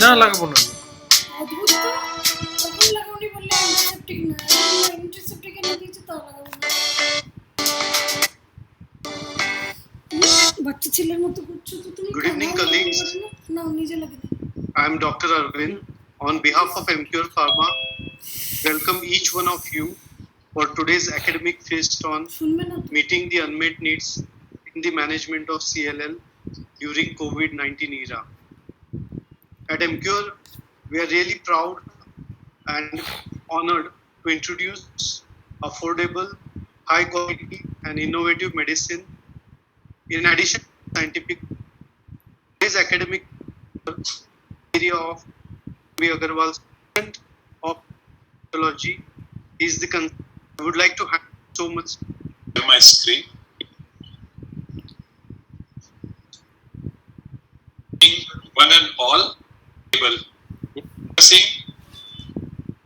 না লাগাবো না। অদ্ভুত তো, তখন লাগাবনি বললে অ্যান্টিসেপটিক না, অ্যান্টিসেপটিক এনে দিয়েছে তাও লাগাবো না। বাচ্চা ছেলের মতো করছো তো তুমি। Good evening, colleagues. না নিজে লাগে না। I am Dr. Arvind. On behalf of MCure Pharma, welcome each one of you for today's academic feast on meeting the unmet needs in the management of CLL during COVID-19 era. At MCure, we are really proud and honored to introduce affordable, high quality and innovative medicine. In addition to scientific, today's academic area of V. Agarwal, student of Pathology, is the I would like to thank so much. My screen. One and all, discussing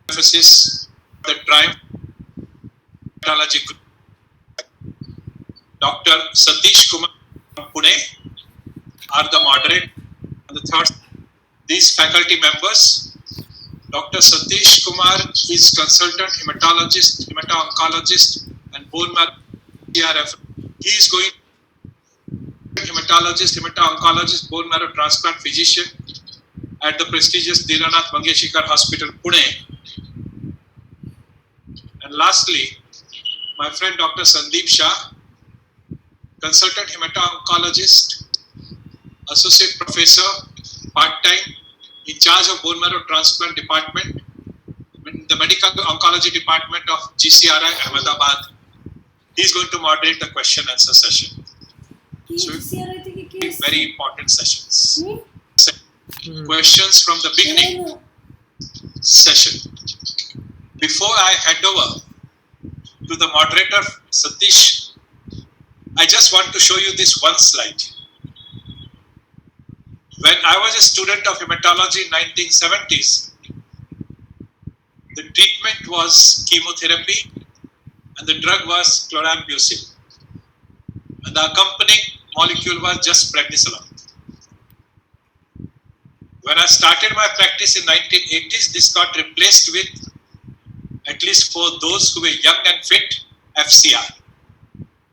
emphasis the Triumph Pathology Group. Dr. Satish Kumar from Pune are the moderator. And the third, these faculty members, Dr. Satish Kumar is consultant hematologist, hemato-oncologist and bone marrow CRF. He is going hematologist, hemato-oncologist, bone marrow transplant physician at the prestigious Dinanath Mangeshkar Hospital, Pune. And lastly, my friend Dr. Sandeep Shah, consultant hemato-oncologist, associate professor, part-time, in charge of bone marrow transplant department in the medical oncology department of GCRI Ahmedabad. He is going to moderate the question answer session. So, very important sessions. Questions from the beginning session. Before I hand over to the moderator Satish, I just want to show you this one slide. When I was a student of hematology in 1970s, the treatment was chemotherapy and the drug was chlorambucil. And the accompanying molecule was just prednisolone. When I started my practice in 1980s, this got replaced with, at least for those who were young and fit, FCR.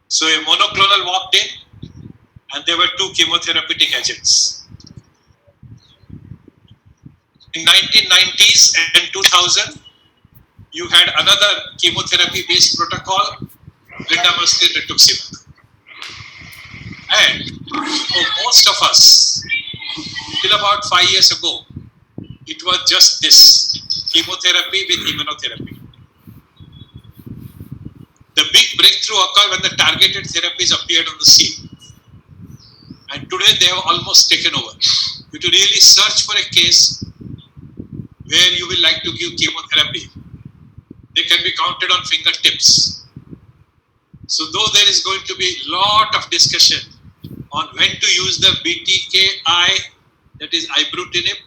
So a monoclonal walked in and there were two chemotherapeutic agents. In 1990s and 2000, you had another chemotherapy-based protocol, bendamustine rituximab. And for most of us, till about 5 years ago, it was just this, chemotherapy with immunotherapy. The big breakthrough occurred when the targeted therapies appeared on the scene. And today they have almost taken over. You to really search for a case where you will like to give chemotherapy, they can be counted on fingertips. So though there is going to be lot of discussion on when to use the BTKI, that is ibrutinib,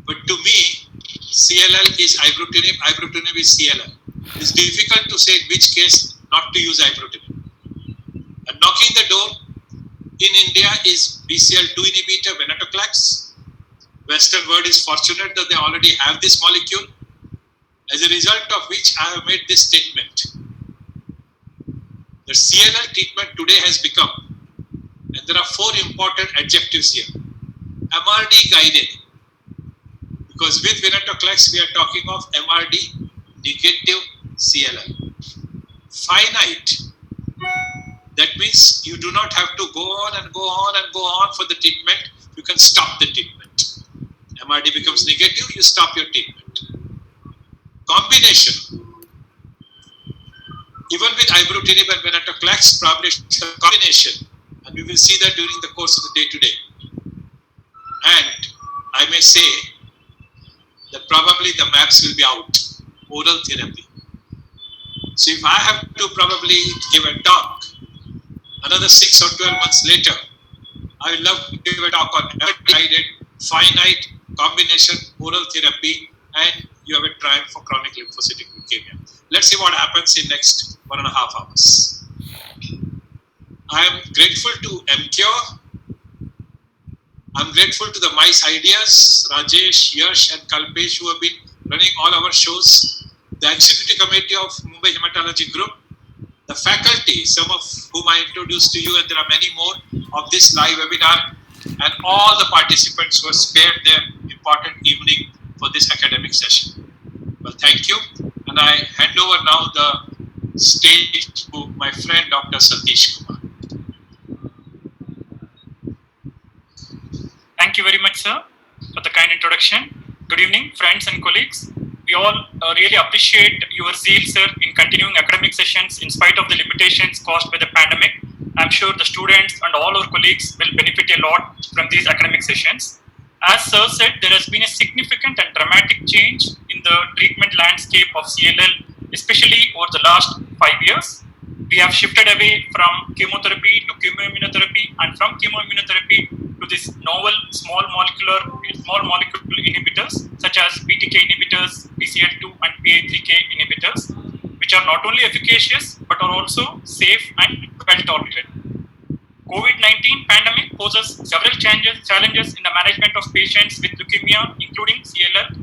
but to me, CLL is ibrutinib, ibrutinib is CLL. It's difficult to say in which case not to use ibrutinib. And knocking the door in India is BCL2 inhibitor, venetoclax. Western world is fortunate that they already have this molecule, as a result of which I have made this statement. The CLL treatment today has become, and there are four important adjectives here, MRD guided, because with venetoclax we are talking of MRD negative CLL. Finite, that means you do not have to go on and go on and go on for the treatment, you can stop the treatment. MRD becomes negative, you stop your treatment. Combination, even with ibrutinib and venetoclax, probably it's a combination, and we will see that during the course of the day today. And I may say that probably the maps will be out, oral therapy. So if I have to probably give a talk another 6 or 12 months later, I will love to give a talk on guided, finite, combination, oral therapy, and you have a trial for chronic lymphocytic leukemia. Let's see what happens in next 1.5 hours. I am grateful to MCure I'm grateful to the Mice Ideas, Rajesh, Yash, and Kalpesh, who have been running all our shows, the Executive Committee of Mumbai Hematology Group, the faculty, some of whom I introduced to you, and there are many more of this live webinar, and all the participants who have spared their important evening for this academic session. Well, thank you, and I hand over now the stage to my friend Dr. Satish Kumar. Thank you very much, sir, for the kind introduction. Good evening, friends and colleagues. We all really appreciate your zeal, sir, in continuing academic sessions in spite of the limitations caused by the pandemic. I'm sure the students and all our colleagues will benefit a lot from these academic sessions. As sir said, there has been a significant and dramatic change in the treatment landscape of CLL, especially over the last 5 years. We have shifted away from chemotherapy to chemoimmunotherapy, and from chemoimmunotherapy to this novel small molecule inhibitors such as BTK inhibitors, BCL2 and PI3K inhibitors, which are not only efficacious but are also safe and well tolerated. COVID-19 pandemic poses several challenges in the management of patients with leukemia, including CLL.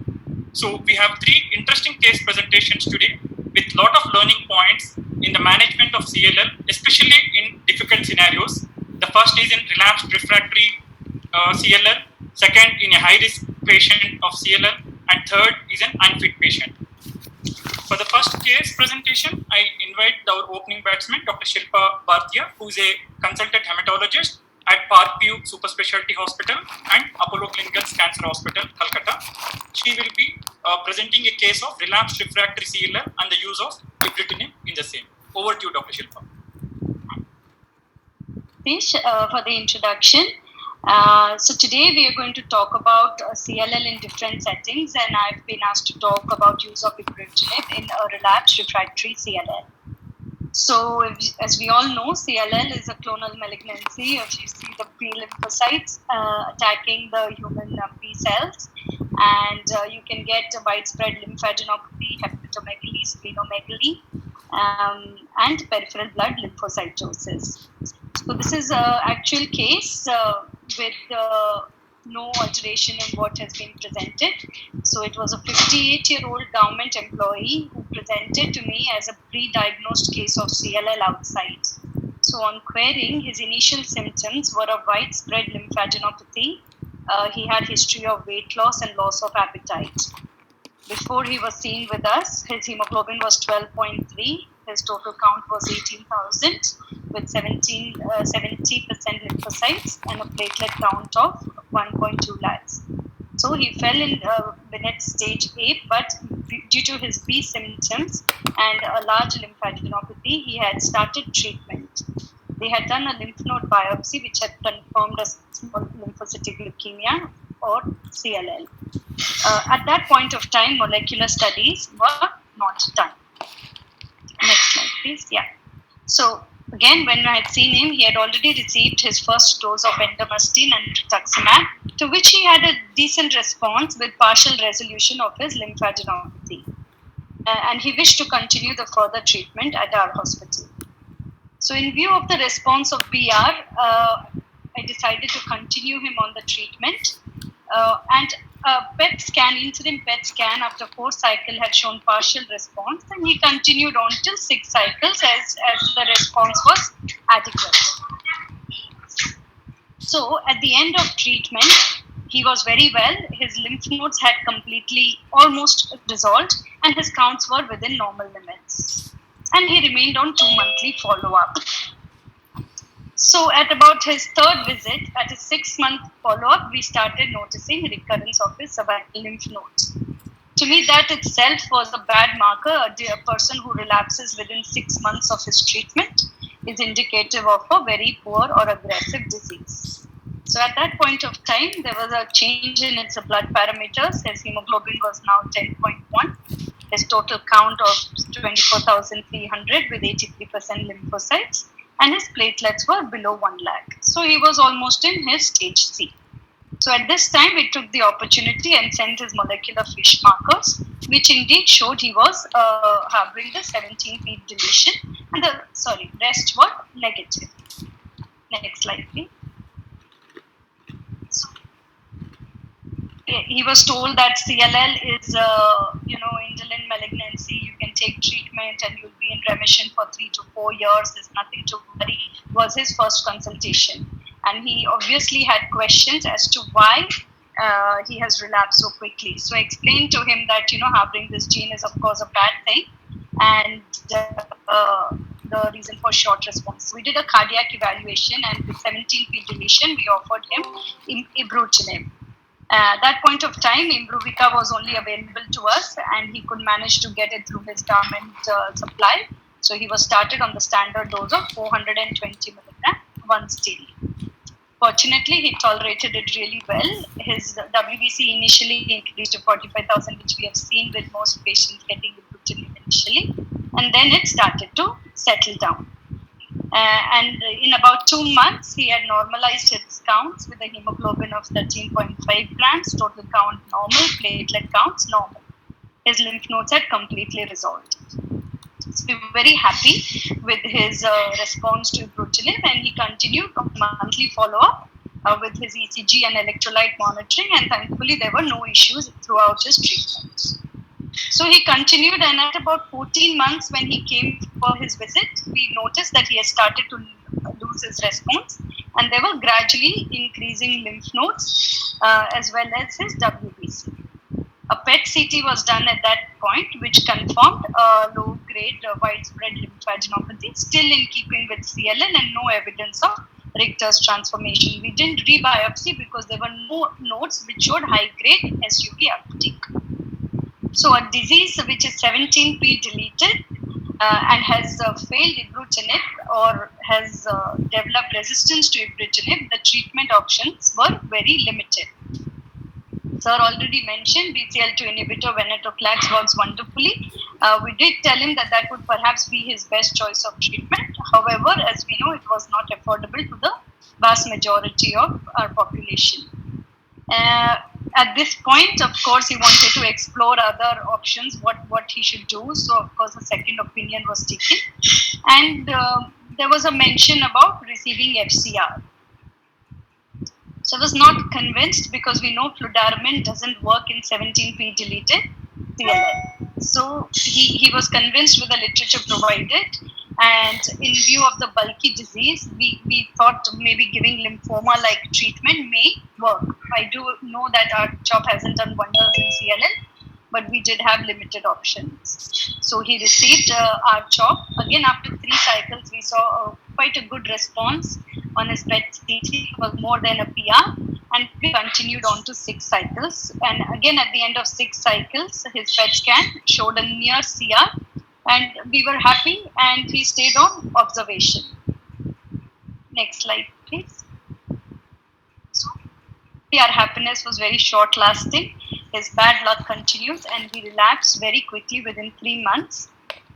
So we have 3 interesting case presentations today with lot of learning points in the management of CLL, especially in difficult scenarios. The first is in relapsed refractory CLL, second in a high-risk patient of CLL, and third is an unfit patient. For the first case presentation, I invite our opening batsman, Dr. Shilpa Bhartia, who is a consultant hematologist at Parkview Super Specialty Hospital and Apollo Clinicals Cancer Hospital, Calcutta. She will be presenting a case of relapsed refractory CLL and the use of ibrutinib in the same. Over to you, Dr. Shilpa. Thanks for the introduction. So today we are going to talk about CLL in different settings, and I've been asked to talk about use of ibrutinib in a relapsed refractory CLL. So as we all know, CLL is a clonal malignancy. If you see the B lymphocytes attacking the human B cells, and you can get a widespread lymphadenopathy, hepatomegaly, splenomegaly, and peripheral blood lymphocytosis. So this is an actual case with no alteration in what has been presented. So it was a 58-year-old government employee who presented to me as a pre-diagnosed case of CLL outside. So on querying, his initial symptoms were of widespread lymphadenopathy. He had history of weight loss and loss of appetite. Before he was seen with us, his hemoglobin was 12.3. His total count was 18,000 with 70% lymphocytes and a platelet count of 1.2 lakhs. So he fell in Bennett stage 8, but due to his B symptoms and a large lymphadenopathy, he had started treatment. They had done a lymph node biopsy which had confirmed a small lymphocytic leukemia or CLL. At that point of time, molecular studies were not done. Next slide, please. Yeah. So again, when I had seen him, he had already received his first dose of bendamustine and rituximab, to which he had a decent response with partial resolution of his lymphadenopathy. And he wished to continue the further treatment at our hospital. So in view of the response of BR, I decided to continue him on the treatment. And PET scan, interim PET scan after 4 cycles had shown partial response, and he continued on till 6 cycles as the response was adequate. So at the end of treatment, he was very well. His lymph nodes had completely almost dissolved, and his counts were within normal limits. And he remained on 2-monthly follow-up. So at about his 3rd visit, at his 6-month follow-up, we started noticing recurrence of his cervical lymph nodes. To me, that itself was a bad marker. A person who relapses within 6 months of his treatment is indicative of a very poor or aggressive disease. So at that point of time, there was a change in its blood parameters. His hemoglobin was now 10.1. His total count of 24,300 with 83% lymphocytes, and his platelets were below 1 lakh. So he was almost in his stage C. So at this time, we took the opportunity and sent his molecular FISH markers, which indeed showed he was harboring the 17p deletion, and the rest were negative. Next slide, please. he was told that CLL is indolent malignancy. You can take treatment and you'll be in remission for 3 to 4 years. There's nothing to worry. Was his first consultation, and he obviously had questions as to why he has relapsed so quickly. So I explained to him that harboring this gene is of course a bad thing, and the reason for short response. We did a cardiac evaluation, and with 17p deletion, we offered him ibrutinib. At that point of time, Imbruvica was only available to us, and he could manage to get it through his government supply. So he was started on the standard dose of 420 milligram once daily. Fortunately, he tolerated it really well. His WBC initially increased to 45,000, which we have seen with most patients getting ibrutinib initially, and then it started to settle down. And in about 2 months, he had normalized his counts with a hemoglobin of 13.5 grams, total count normal, platelet counts normal. His lymph nodes had completely resolved. So we were very happy with his response to ibrutinib, and he continued monthly follow-up with his ECG and electrolyte monitoring, and thankfully there were no issues throughout his treatment. So he continued, and at about 14 months when he came for his visit, we noticed that he had started to lose his response, and there were gradually increasing lymph nodes as well as his WBC. A PET CT was done at that point, which confirmed low-grade widespread lymphadenopathy, still in keeping with CLL, and no evidence of Richter's transformation. We didn't rebiopsy because there were no nodes which showed high-grade SUV uptake. So a disease which is 17p deleted and has failed ibrutinib or has developed resistance to ibrutinib, the treatment options were very limited. Sir already mentioned BCL2 inhibitor venetoclax works wonderfully. We did tell him that would perhaps be his best choice of treatment. However, as we know, it was not affordable to the vast majority of our population. At this point, of course, he wanted to explore other options, what he should do. So, of course, a second opinion was taken. And there was a mention about receiving FCR. So I was not convinced because we know fludarabine doesn't work in 17p deleted CLL. So he was convinced with the literature provided, and in view of the bulky disease, we thought maybe giving lymphoma-like treatment may work. I do know that R-CHOP hasn't done wonders in CLL, but we did have limited options. So he received R-CHOP. Again, after 3 cycles, we saw quite a good response on his PET CT. It was more than a PR, and we continued on to 6 cycles. And again, at the end of 6 cycles, his PET scan showed a near CR, and we were happy, and he stayed on observation. Next slide, please. So, our happiness was very short lasting. His bad luck continues, and he relapsed very quickly within 3 months,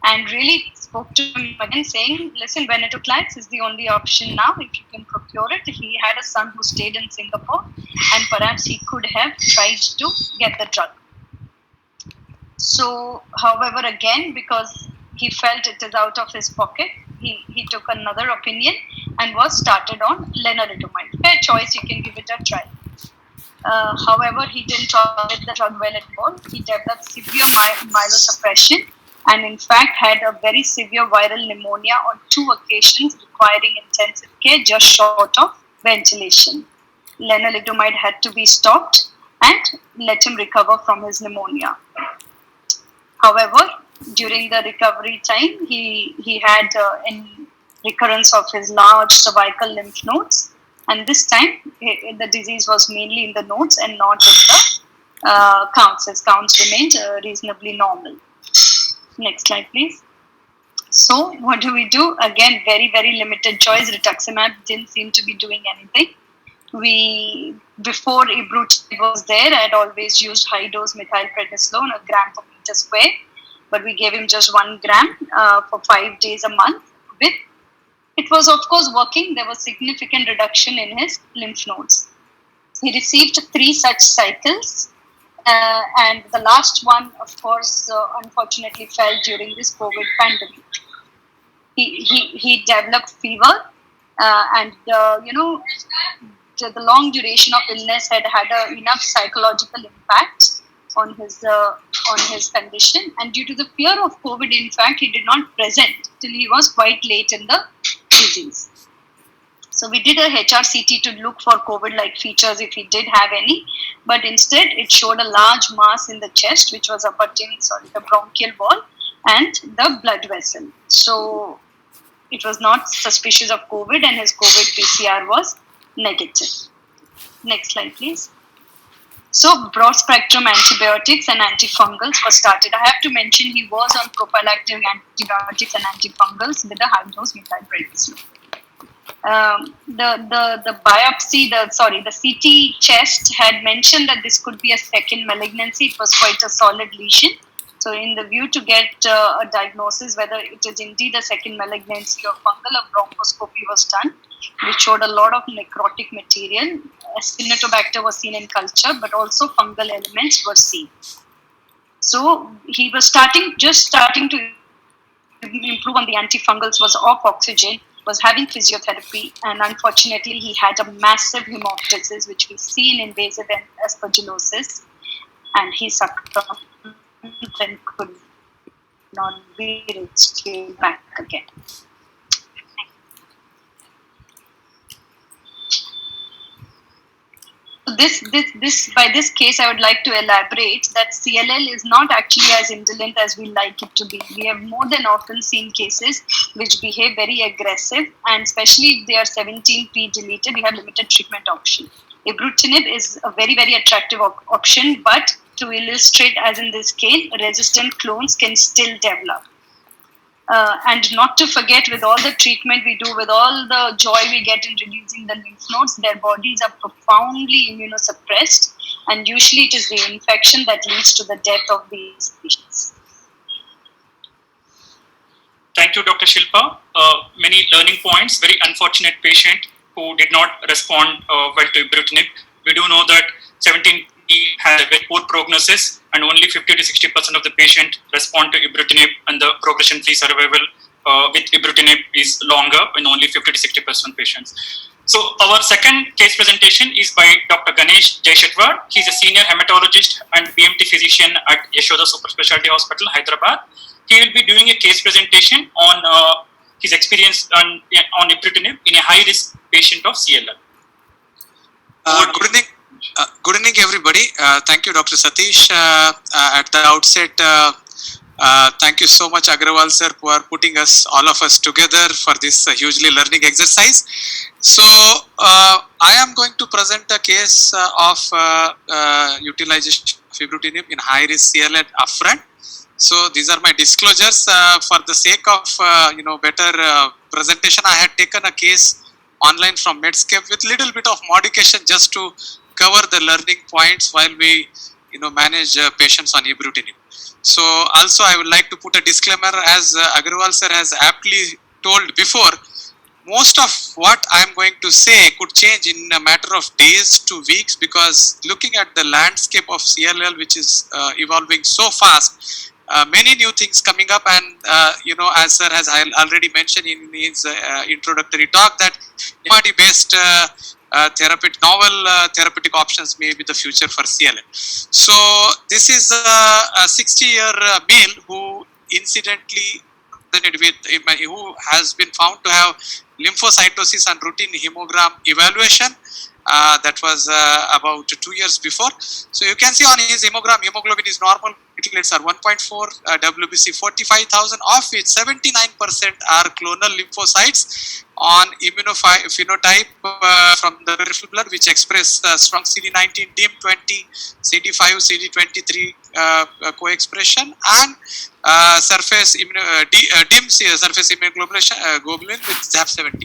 and really spoke to him again saying, listen, venetoclax is the only option now if you can procure it. He had a son who stayed in Singapore, and perhaps he could have tried to get the drug. So, however, again, because he felt it is out of his pocket, he took another opinion and was started on lenalidomide. Fair choice, you can give it a try. However, he didn't tolerate the drug well at all. He developed severe myelosuppression, and in fact had a very severe viral pneumonia on 2 occasions, requiring intensive care just short of ventilation. Lenalidomide had to be stopped and let him recover from his pneumonia. However, during the recovery time, he had a recurrence of his large cervical lymph nodes, and this time the disease was mainly in the nodes and not in the counts. His counts remained reasonably normal. Next slide, please. So what do we do? Again, very, very limited choice. Rituximab didn't seem to be doing anything. Before ibrutinib was there, I had always used high-dose methylprednisolone, a gram per meter square, but we gave him just 1 gram for 5 days a month. It was, of course, working. There was significant reduction in his lymph nodes. He received 3 such cycles, and the last one, of course, unfortunately fell during this COVID pandemic. He developed fever, and the long duration of illness had enough psychological impact on his condition, and due to the fear of COVID, in fact, he did not present till he was quite late in the disease. So we did a HRCT to look for COVID-like features if he did have any, but instead it showed a large mass in the chest, which was abutting the bronchial wall and the blood vessel. So it was not suspicious of COVID, and his COVID PCR was negative. Next slide, please. So broad spectrum antibiotics and antifungals were started. I have to mention he was on prophylactic antibiotics and antifungals with a high dose methylprednisolone. The biopsy, the CT chest had mentioned that this could be a second malignancy. It was quite a solid lesion. So in the view to get a diagnosis whether it is indeed a second malignancy or fungal, a bronchoscopy was done, which showed a lot of necrotic material. Acinetobacter was seen in culture, but also fungal elements were seen. So he was just starting to improve on the antifungals, was off oxygen, was having physiotherapy, and unfortunately he had a massive hemoptysis, which we see in invasive aspergillosis, and he succumbed and could not be reached back again. By this case, I would like to elaborate that CLL is not actually as indolent as we like it to be. We have more than often seen cases which behave very aggressive, and especially if they are 17p deleted, we have limited treatment option. Ibrutinib is a very, very attractive option, but to illustrate, as in this case, resistant clones can still develop. And not to forget, with all the treatment we do, with all the joy we get in reducing the lymph nodes, their bodies are profoundly immunosuppressed, and usually it is the infection that leads to the death of these patients. Thank you, Dr. Shilpa. Many learning points. Very unfortunate patient who did not respond well to ibrutinib. We do know that 17p has a very poor prognosis, and only 50 to 60% of the patient respond to ibrutinib, and the progression-free survival with ibrutinib is longer in only 50 to 60% patients. So our second case presentation is by Dr. Ganesh Jaishetwar. He's a senior hematologist and BMT physician at Yashoda Super Specialty Hospital, Hyderabad. He will be doing a case presentation on his experience on ibrutinib in a high-risk patient of CLL. Good evening, everybody. Thank you, Dr. Satish. At the outset, thank you so much, Agrawal sir, for putting all of us together for this hugely learning exercise. So, I am going to present a case of utilization of ibrutinib in high-risk CLL upfront. So, these are my disclosures. For the sake of better presentation, I had taken a case online from Medscape with little bit of modification just to cover the learning points while we manage patients on ibrutinib. So also I would like to put a disclaimer, as Agrawal sir has aptly told before, most of what I am going to say could change in a matter of days to weeks, because looking at the landscape of CLL, which is evolving so fast, many new things coming up, and as sir has already mentioned in his introductory talk, that antibody-based novel therapeutic options may be the future for CLL. So this is a 60-year male who incidentally who has been found to have lymphocytosis and routine hemogram evaluation. That was about 2 years before. So you can see on his hemogram, hemoglobin is normal, platelets are 1.4, WBC 45,000, of which 79% are clonal lymphocytes on immunophenotype from the peripheral blood, which express strong CD19, DIM20, CD5, CD23 co-expression, and surface DIM surface immunoglobulin with ZAP70.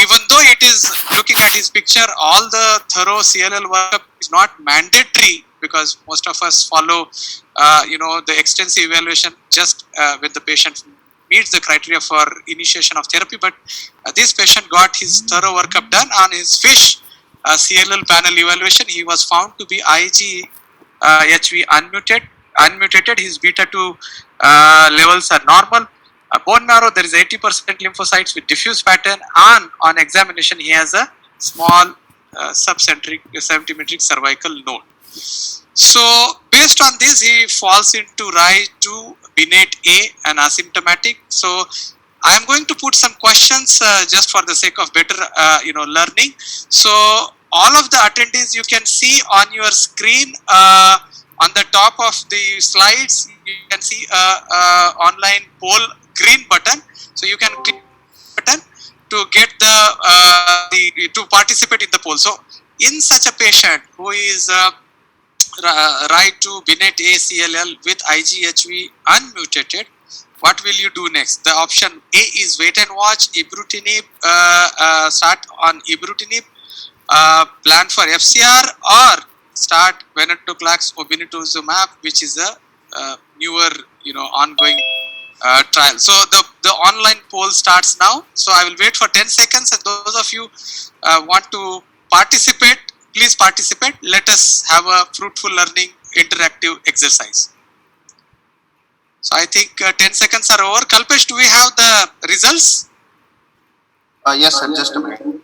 Even though it is, looking at his picture, all the thorough CLL workup is not mandatory, because most of us follow the extensive evaluation just when the patient meets the criteria for initiation of therapy. But this patient got his thorough workup done on his FISH CLL panel evaluation. He was found to be IgHV unmutated. His beta-2 levels are normal. Bone marrow, there is 80% lymphocytes with diffuse pattern, and on examination he has a small subcentimetric cervical node. So based on this, he falls into RAI 2, BNAT A, and asymptomatic. So I am going to put some questions just for the sake of better learning. So all of the attendees, you can see on your screen on the top of the slides, you can see a online poll green button. So you can click button to get the to participate in the poll. So in such a patient who is RAI 2 BNAT A CLL with IGHV unmutated, what will you do next? The option A is wait and watch, ibrutinib, start on ibrutinib, plan for FCR, or start venetoclax obinutuzumab, which is a newer, ongoing trial. So the online poll starts now. So I will wait for 10 seconds, and those of you want to participate, please participate. Let us have a fruitful learning interactive exercise. So I think 10 seconds are over. Kalpesh, do we have the results? Yes, sir. Just a minute.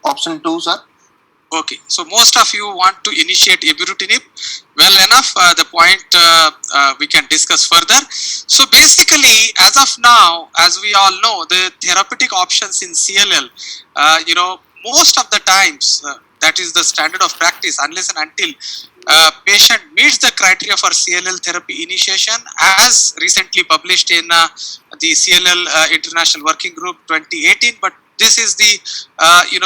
Option 2, sir. Okay, so most of you want to initiate ibrutinib. Well enough, the point we can discuss further. So basically, as of now, as we all know, the therapeutic options in CLL, most of the times, that is the standard of practice, unless and until patient meets the criteria for CLL therapy initiation, as recently published in the CLL International Working Group 2018, but this is the,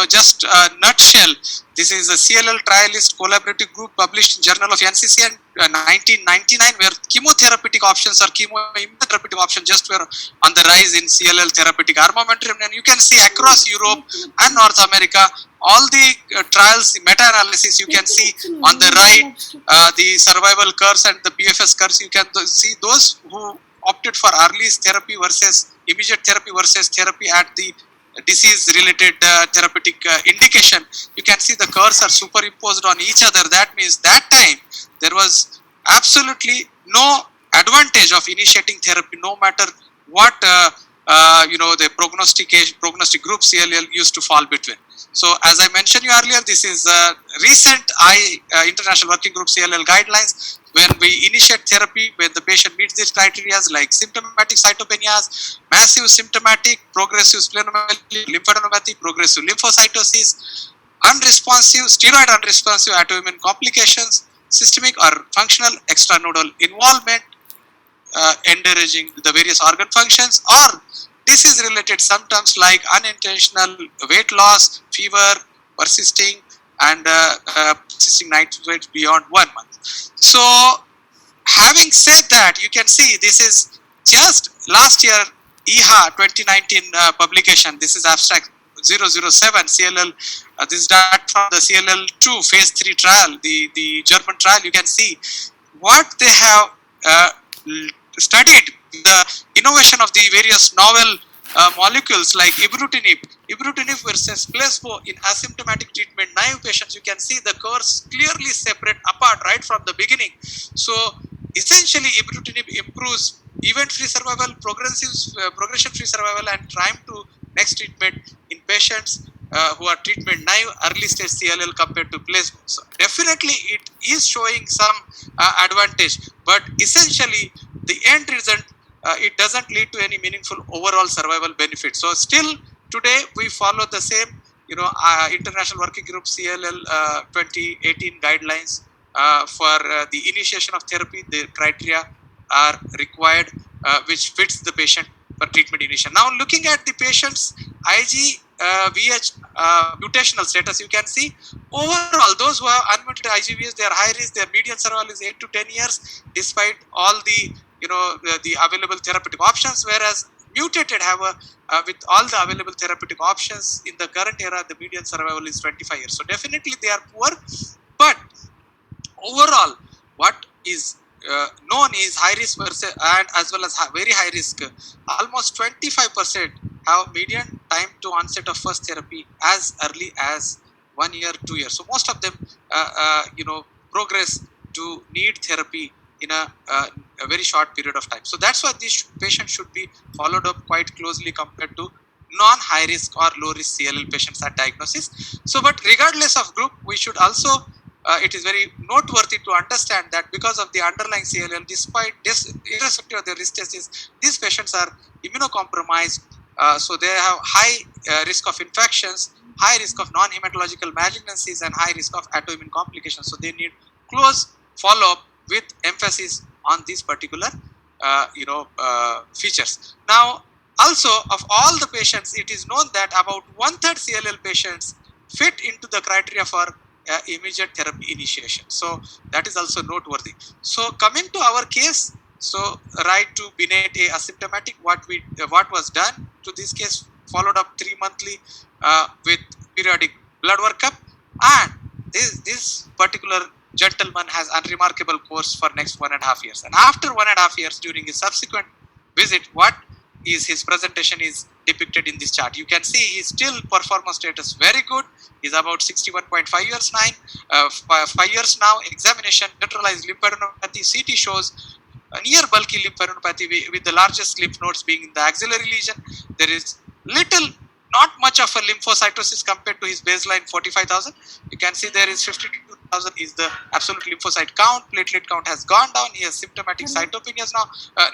just a nutshell. This is a CLL trialist collaborative group published in Journal of NCCN 1999, where chemotherapeutic options or chemoimmunotherapeutic options just were on the rise in CLL therapeutic armamentarium. And you can see across Europe and North America, all the trials, the meta-analysis, you can see on the right, the survival curves and the PFS curves. You can see those who opted for early therapy versus immediate therapy versus therapy at the disease-related therapeutic indication. You can see the curves are superimposed on each other. That means that time there was absolutely no advantage of initiating therapy, no matter what the prognostic group CLL used to fall between. So as I mentioned you earlier, this is recent International Working Group CLL guidelines. When we initiate therapy, when the patient meets these criteria like symptomatic cytopenias, massive symptomatic, progressive splenomegaly, lymphadenopathy, progressive lymphocytosis, unresponsive, steroid unresponsive autoimmune complications, systemic or functional extranodal involvement, encouraging the various organ functions, or disease-related symptoms like unintentional weight loss, fever, persisting, and persisting night sweats beyond 1 month. So, having said that, you can see this is just last year EHA 2019 publication. This is abstract 007 CLL. This is data from the CLL2 phase 3 trial, the German trial. You can see what they have studied, the innovation of the various novel molecules like ibrutinib versus placebo in asymptomatic treatment naive patients. You can see the curves clearly separate apart right from the beginning. So essentially ibrutinib improves event-free survival, progression-free survival, and time to next treatment in patients who are treatment naive early stage CLL compared to placebo. So definitely it is showing some advantage, but essentially the end result, it doesn't lead to any meaningful overall survival benefit. So still today we follow the same, International Working Group CLL 2018 guidelines for the initiation of therapy. The criteria are required which fits the patient for treatment initiation. Now looking at the patient's IGVH mutational status, you can see overall those who have unmutated IGVH, they are high risk. Their median survival is 8 to 10 years despite all the the available therapeutic options, whereas mutated have with all the available therapeutic options in the current era, the median survival is 25 years. So definitely they are poor, but overall what is known is high risk versus and as well as very high risk. Almost 25% have median time to onset of first therapy as early as 1 year, 2 years. So most of them, progress to need therapy in a very short period of time. So that's why these patients should be followed up quite closely compared to non-high risk or low risk CLL patients at diagnosis. So, but regardless of group, we should also it is very noteworthy to understand that because of the underlying CLL, despite this, irrespective of their risk status, these patients are immunocompromised. So they have high risk of infections, high risk of non-hematological malignancies, and high risk of autoimmune complications. So they need close follow-up with emphasis on these particular features. Now, also of all the patients, it is known that about 1/3 CLL patients fit into the criteria for immediate therapy initiation. So that is also noteworthy. So coming to our case, so right to BNET A asymptomatic, what was done to this case, followed up 3 monthly with periodic blood workup, and this particular gentleman has unremarkable course for next 1.5 years. And after 1.5 years, during his subsequent visit, what is his presentation is depicted in this chart. You can see his still performance status very good. He's about 61.5 years 5 years now. Examination, generalized lymphadenopathy. CT shows a near bulky lymphadenopathy with the largest lymph nodes being in the axillary lesion. There is not much of a lymphocytosis compared to his baseline 45,000. You can see there is 52,000 is the absolute lymphocyte count. Platelet count has gone down. He has symptomatic cytopenias now.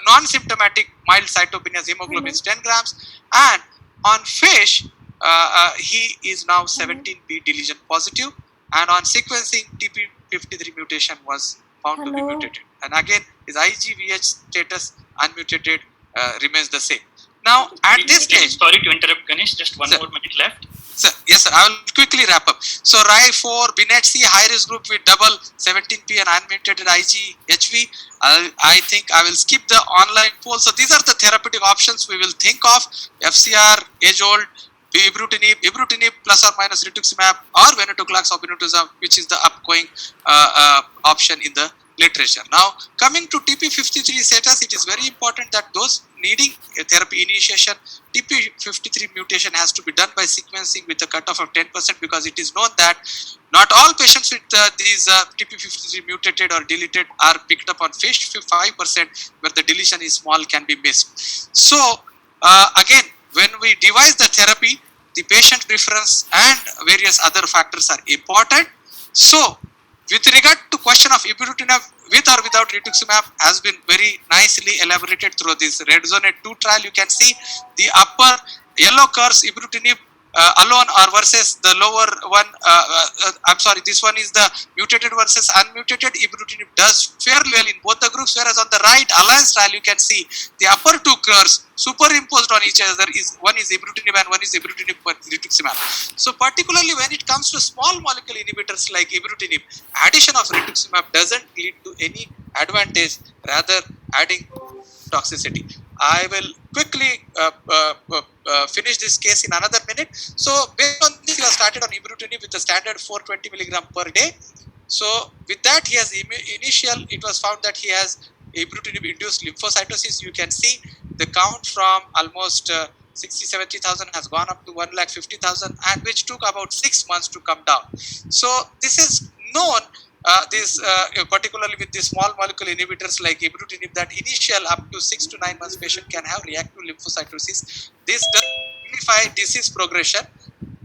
Non-symptomatic mild cytopenias, hemoglobin is 10 grams. And on FISH, he is now 17p deletion positive. And on sequencing, TP53 mutation was found to be mutated. And again, his IGVH status unmutated remains the same. Now, at this stage, sorry to interrupt, Ganesh, just one more minute left. Sir, yes, sir, I will quickly wrap up. So, RAI4, BNET C, high risk group with double 17p and unmutated IGHV. I think I will skip the online poll. So, these are the therapeutic options we will think of: FCR, age old, ibrutinib plus or minus rituximab, or venetoclax or obinutuzumab, which is the upcoming option in the literature. Now, coming to TP53 status, it is very important that those needing a therapy initiation, TP53 mutation has to be done by sequencing with a cutoff of 10%, because it is known that not all patients with these TP53 mutated or deleted are picked up on FISH. 5% where the deletion is small can be missed. So, again, when we devise the therapy, the patient preference and various other factors are important. So, with regard to question of ibrutinib with or without rituximab has been very nicely elaborated through this REDZONE 2 trial. You can see the upper yellow curves, ibrutinib alone or versus the lower one. I'm sorry, this one is the mutated versus unmutated. Ibrutinib does fairly well in both the groups, whereas on the right alliance trial you can see the upper two curves superimposed on each other. One is ibrutinib and one is ibrutinib with rituximab. So particularly when it comes to small molecule inhibitors like ibrutinib, addition of rituximab doesn't lead to any advantage, rather adding toxicity. I will quickly finish this case in another minute. So based on this, we have started on ibrutinib with the standard 420 milligram per day. So with that, he has it was found that he has ibrutinib induced lymphocytosis. You can see the count from almost 60,000-70,000 has gone up to 150,000, and which took about 6 months to come down. So this is known, particularly with the small molecule inhibitors like ibrutinib, that initial up to 6 to 9 months patient can have reactive lymphocytosis. This does signify disease progression.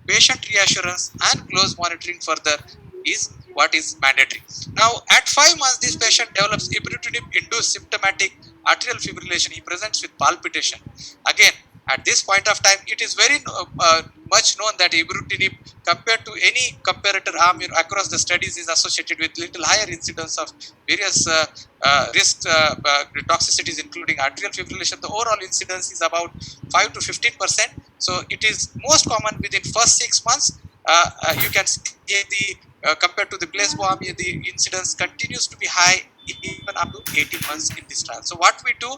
Patient reassurance and close monitoring further is what is mandatory. Now, at 5 months, this patient develops ibrutinib induced symptomatic atrial fibrillation. He presents with palpitation. Again, at this point of time, it is very much known that ibrutinib, compared to any comparator arm across the studies, is associated with little higher incidence of various risk toxicities, including atrial fibrillation. The overall incidence is about 5 to 15%. So it is most common within first 6 months. You can see compared to the placebo arm, the incidence continues to be high even up to 18 months in this trial. So what we do,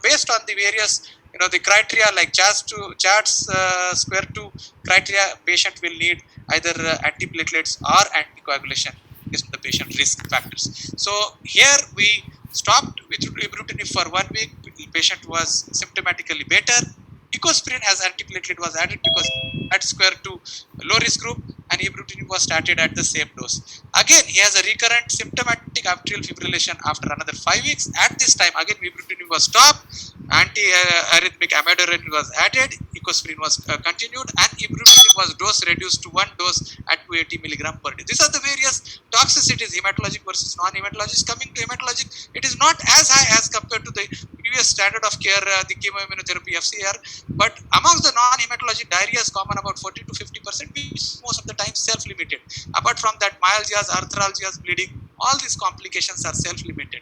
based on the various the criteria like CHARTS square 2 criteria, patient will need either antiplatelets or anticoagulation based on the patient risk factors. So here we stopped with ibrutinib for 1 week. The patient was symptomatically better. Ecosprin as antiplatelet was added because at square to low risk group, and ibrutinib was started at the same dose. Again, he has a recurrent symptomatic atrial fibrillation after another 5 weeks. At this time, again ibrutinib was stopped, anti-arrhythmic amiodarone was added, ecosprin was continued, and ibrutinib was dose reduced to 1 dose at 280 milligram per day. These are the various toxicities, hematologic versus non-hematologic. Coming to hematologic, it is not as high as compared to the previous standard of care, the chemoimmunotherapy FCR, but amongst the non-hematologic, diarrhea is common about 40 to 50%, which most of the time self-limited. Apart from that, myalgias, arthralgias, bleeding, all these complications are self-limited.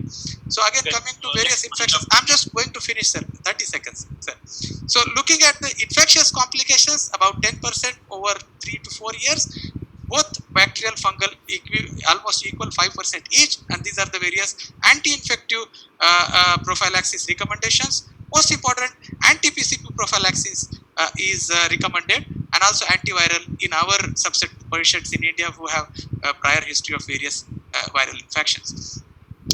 So again, coming to various infections, I'm just going to finish, sir, 30 seconds, sir. So looking at the infectious complications, about 10% over 3 to 4 years, both bacterial, fungal, almost equal 5% each, and these are the various anti-infective prophylaxis recommendations. Most important, anti-PCP prophylaxis is recommended, and also antiviral in our subset patients in India who have a prior history of various viral infections.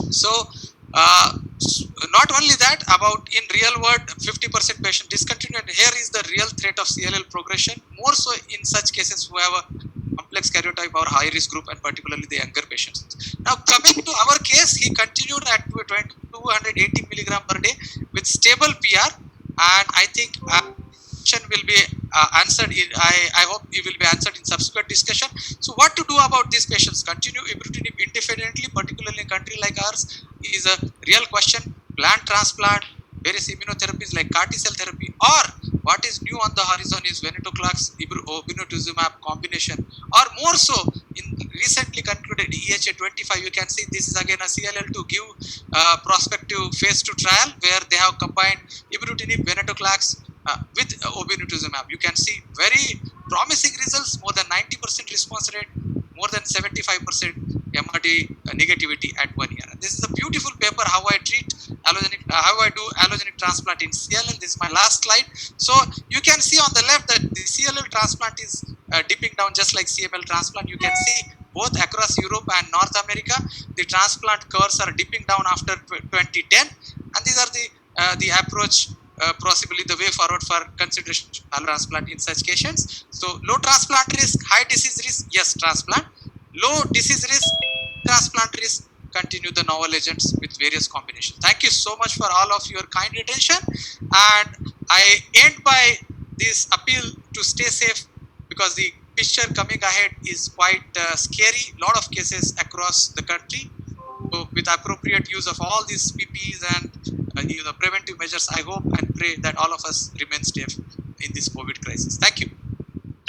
So not only that, about in real world 50% patient discontinued. Here is the real threat of CLL progression, more so in such cases who have a complex karyotype or high risk group, and particularly the younger patients. Now coming to our case, he continued at 280 milligram per day with stable PR, and I think will be answered in, I hope it will be answered in subsequent discussion. So what to do about these patients? Continue ibrutinib indefinitely, particularly in a country like ours, is a real question. Plant transplant, various immunotherapies like CAR T-cell therapy, or what is new on the horizon is venetoclax, obinutuzumab combination, or more so in recently concluded EHA 25, you can see this is again a CLL to give prospective phase 2 trial where they have combined ibrutinib, venetoclax with obinutuzumab. You can see very promising results, more than 90% response rate, more than 75% MRD negativity at 1 year. And this is a beautiful paper how I treat allogenic, how I do allogenic transplant in CLL. This is my last slide. So you can see on the left that the CLL transplant is dipping down just like CML transplant. You can see both across Europe and North America, the transplant curves are dipping down after 2010, and these are the approach. Possibly the way forward for consideration of transplant in such cases. So low transplant risk, high disease risk, yes, transplant. Low disease risk, transplant risk, continue the novel agents with various combinations. Thank you so much for all of your kind attention, and I end by this appeal to stay safe, because the picture coming ahead is quite scary. Lot of cases across the country. So with appropriate use of all these PPEs and preventive measures, I hope and pray that all of us remain safe in this COVID crisis. Thank you.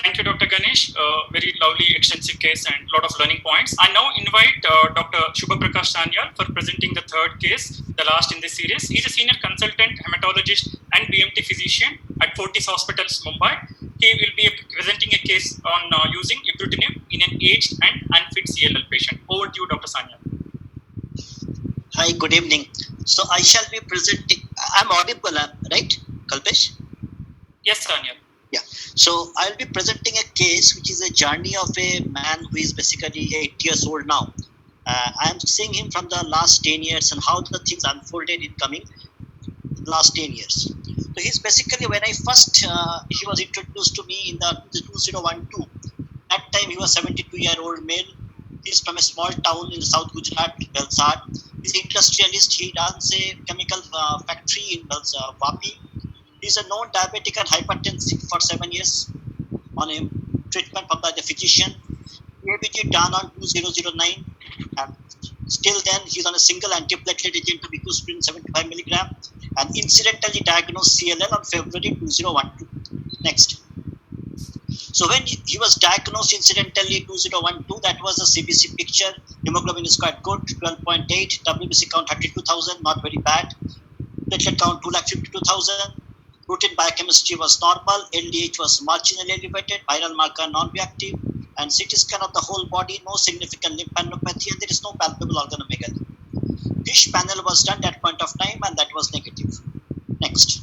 Thank you, Dr. Ganesh. Very lovely, extensive case and a lot of learning points. I now invite Dr. Shubha Prakash Sanyal for presenting the third case, the last in this series. He is a senior consultant, hematologist and BMT physician at Fortis Hospitals, Mumbai. He will be presenting a case on using ibrutinib in an aged and unfit CLL patient. Over to you, Dr. Sanyal. Hi, good evening. So I shall be presenting, I'm audible, right, Kalpesh? Yes, Sanyal. Yeah. So I'll be presenting a case which is a journey of a man who is basically 8 years old now. I'm seeing him from the last 10 years and how the things unfolded in coming last 10 years. So he's basically, when I first, he was introduced to me in the 2012. That time he was 72-year-old male. He's from a small town in South Gujarat, Valsad. He's an industrialist. He runs a chemical factory in Vapi. He's a known diabetic and hypertensive for 7 years on a treatment from the physician. ABG done on 2009, and still then he's on a single antiplatelet agent of ecosprin 75 milligram, and incidentally diagnosed CLL on February 2012. Next. So when he was diagnosed incidentally 2012, that was a CBC picture. Hemoglobin is quite good, 12.8. WBC count 32,000, not very bad. Platelet count 252,000. Routine biochemistry was normal. LDH was marginally elevated. Viral marker non-reactive. And CT scan of the whole body, no significant lymphadenopathy, and there is no palpable organomegaly. FISH panel was done at point of time, and that was negative. Next.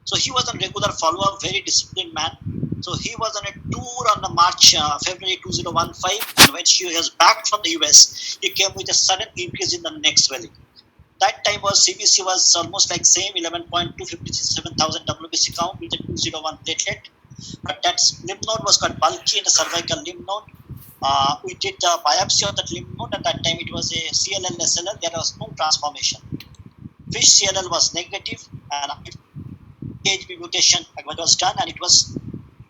So he was on regular follow-up, very disciplined man. So he was on a tour on the February 2015, and when he was back from the US, he came with a sudden increase in the neck swelling. That time was CBC was almost like same 11.257,000 WBC count with a 201 platelet. But that lymph node was quite bulky in the cervical lymph node. We did the biopsy of that lymph node. At that time, it was a CLL, SLL. There was no transformation. Fish CLL was negative, and HB mutation was done, and it was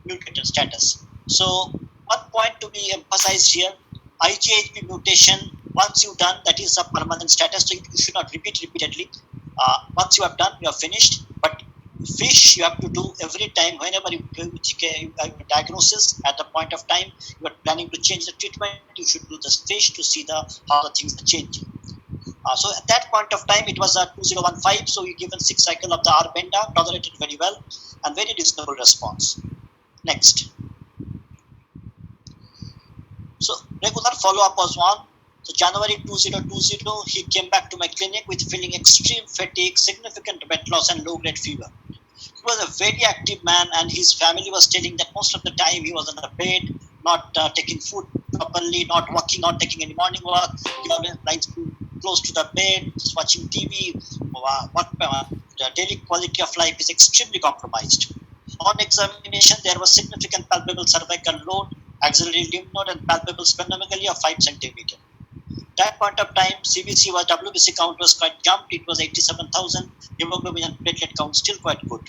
mutated status. So, one point to be emphasized here: IgHB mutation. Once you've done, that is a permanent status. So you should not repeat repeatedly. Once you have done, you have finished. But fish you have to do every time whenever you take a diagnosis at the point of time you are planning to change the treatment. You should do the fish to see how the things are changing. So at that point of time it was a 2015, so you given 6 cycle of the R-Benda, tolerated very well and very reasonable response. Next. So regular follow-up was on. So January 2020 he came back to my clinic with feeling extreme fatigue, significant weight loss and low-grade fever. He was a very active man, and his family was telling that most of the time he was on the bed, not taking food properly, not walking, not taking any morning walk. He always lying close to the bed, just watching TV. The daily quality of life is extremely compromised. On examination, there was significant palpable cervical load, axillary lymph node, and palpable splenomegaly of 5 cm. That point of time, CBC was WBC count was quite jumped. It was 87,000. Hemoglobin and platelet count still quite good.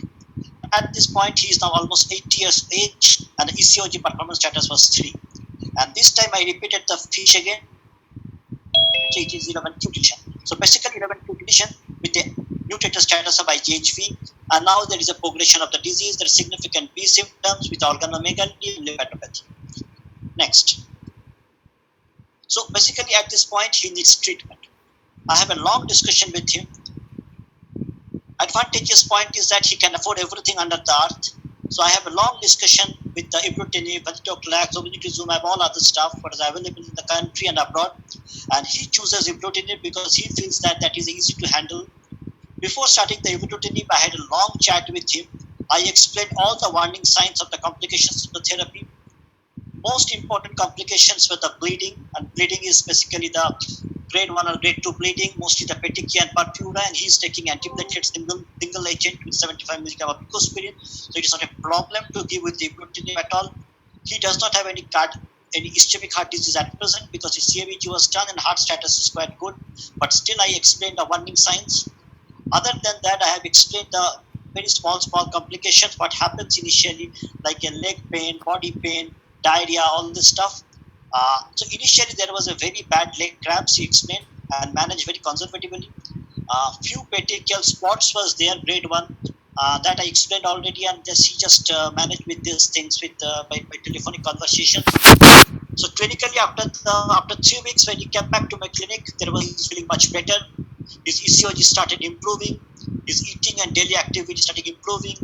At this point, he is now almost 80 years age, and the ECOG performance status was 3. And this time, I repeated the fish again. It is 11q deletion. So basically, 11q deletion with the mutated status of IgHV, and now there is a progression of the disease. There are significant B symptoms with organomegaly and lymphadenopathy. Next. So basically at this point he needs treatment. I have a long discussion with him. Advantageous point is that he can afford everything under the earth. So I have a long discussion with the ibrutinib, venetoclax, obinutuzumab, all other stuff what is available in the country and abroad. And he chooses ibrutinib because he feels that that is easy to handle. Before starting the ibrutinib, I had a long chat with him. I explained all the warning signs of the complications of the therapy. Most important complications were the bleeding, and bleeding is basically the grade 1 or grade 2 bleeding, mostly the petechia and purpura, and he's taking antiplatelet single agent with 75 mg of picospirin, so it is not a problem to give with the ibrutinib at all. He does not have any ischemic heart disease at present because his CABG was done and heart status is quite good, but still I explained the warning signs. Other than that, I have explained the very small complications, what happens initially, like a leg pain, body pain, diarrhea, all this stuff. So initially there was a very bad leg cramps, he explained, and managed very conservatively. Few petechial spots was there, grade 1, that I explained already, and he just managed with these things with by telephonic conversation. So clinically after 3 weeks when he came back to my clinic, he was feeling much better. His ECOG started improving, his eating and daily activity started improving,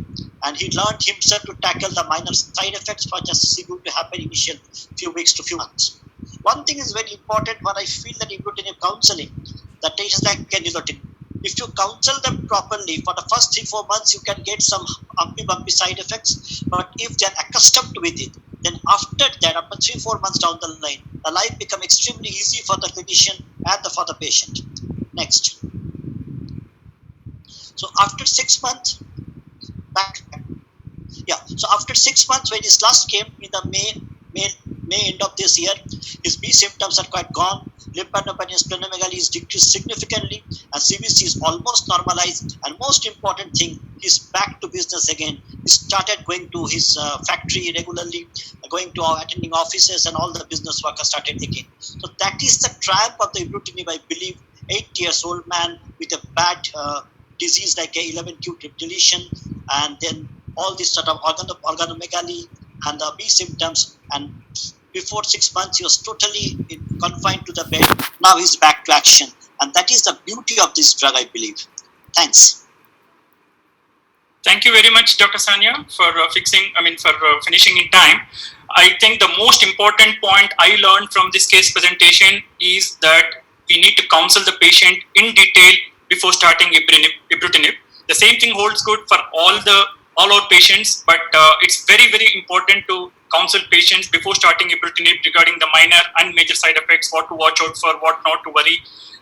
and he learned himself to tackle the minor side effects which are going to happen initial few weeks to few months. One thing is very important when I feel that ibrutinib counseling, that is like nilotinib. If you counsel them properly for the first 3-4 months, you can get some bumpy side effects. But if they are accustomed with it, then after that, after 3-4 months down the line, the life becomes extremely easy for the clinician and for the patient. Next. So after 6 months, So after 6 months, when his last came in the May end of this year, his B symptoms are quite gone. Lymphadenopathy and splenomegaly is decreased significantly, and CBC is almost normalized. And most important thing, he's back to business again. He started going to his factory regularly, going to attending offices, and all the business work started again. So that is the triumph of the ibrutinib, I believe. 8 years old man with a bad disease like a 11q deletion, and then all this sort of organomegaly and the B symptoms, and before 6 months he was totally confined to the bed. Now he's back to action, and that is the beauty of this drug, I believe. Thanks. Thank you very much, Dr. Sanya, for finishing in time. I think the most important point I learned from this case presentation is that we need to counsel the patient in detail before starting ibrutinib. The same thing holds good for all our patients, but it's very, very important to counsel patients before starting ibrutinib regarding the minor and major side effects, what to watch out for, what not to worry.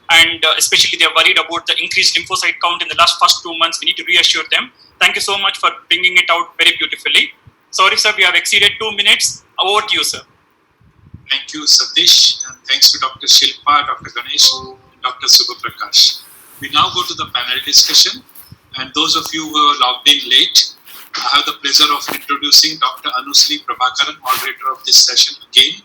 and especially they are worried about the increased lymphocyte count in the first 2 months. We need to reassure them. Thank you so much for bringing it out very beautifully. Sorry, sir, we have exceeded 2 minutes. Over to you, sir. Thank you, Satish, and thanks to Dr. Shilpa, Dr. Ganesh, and Dr. Subha Prakash. We now go to the panel discussion, and those of you who are logged in late, I have the pleasure of introducing Dr. Anusri Prabhakaran, moderator of this session again.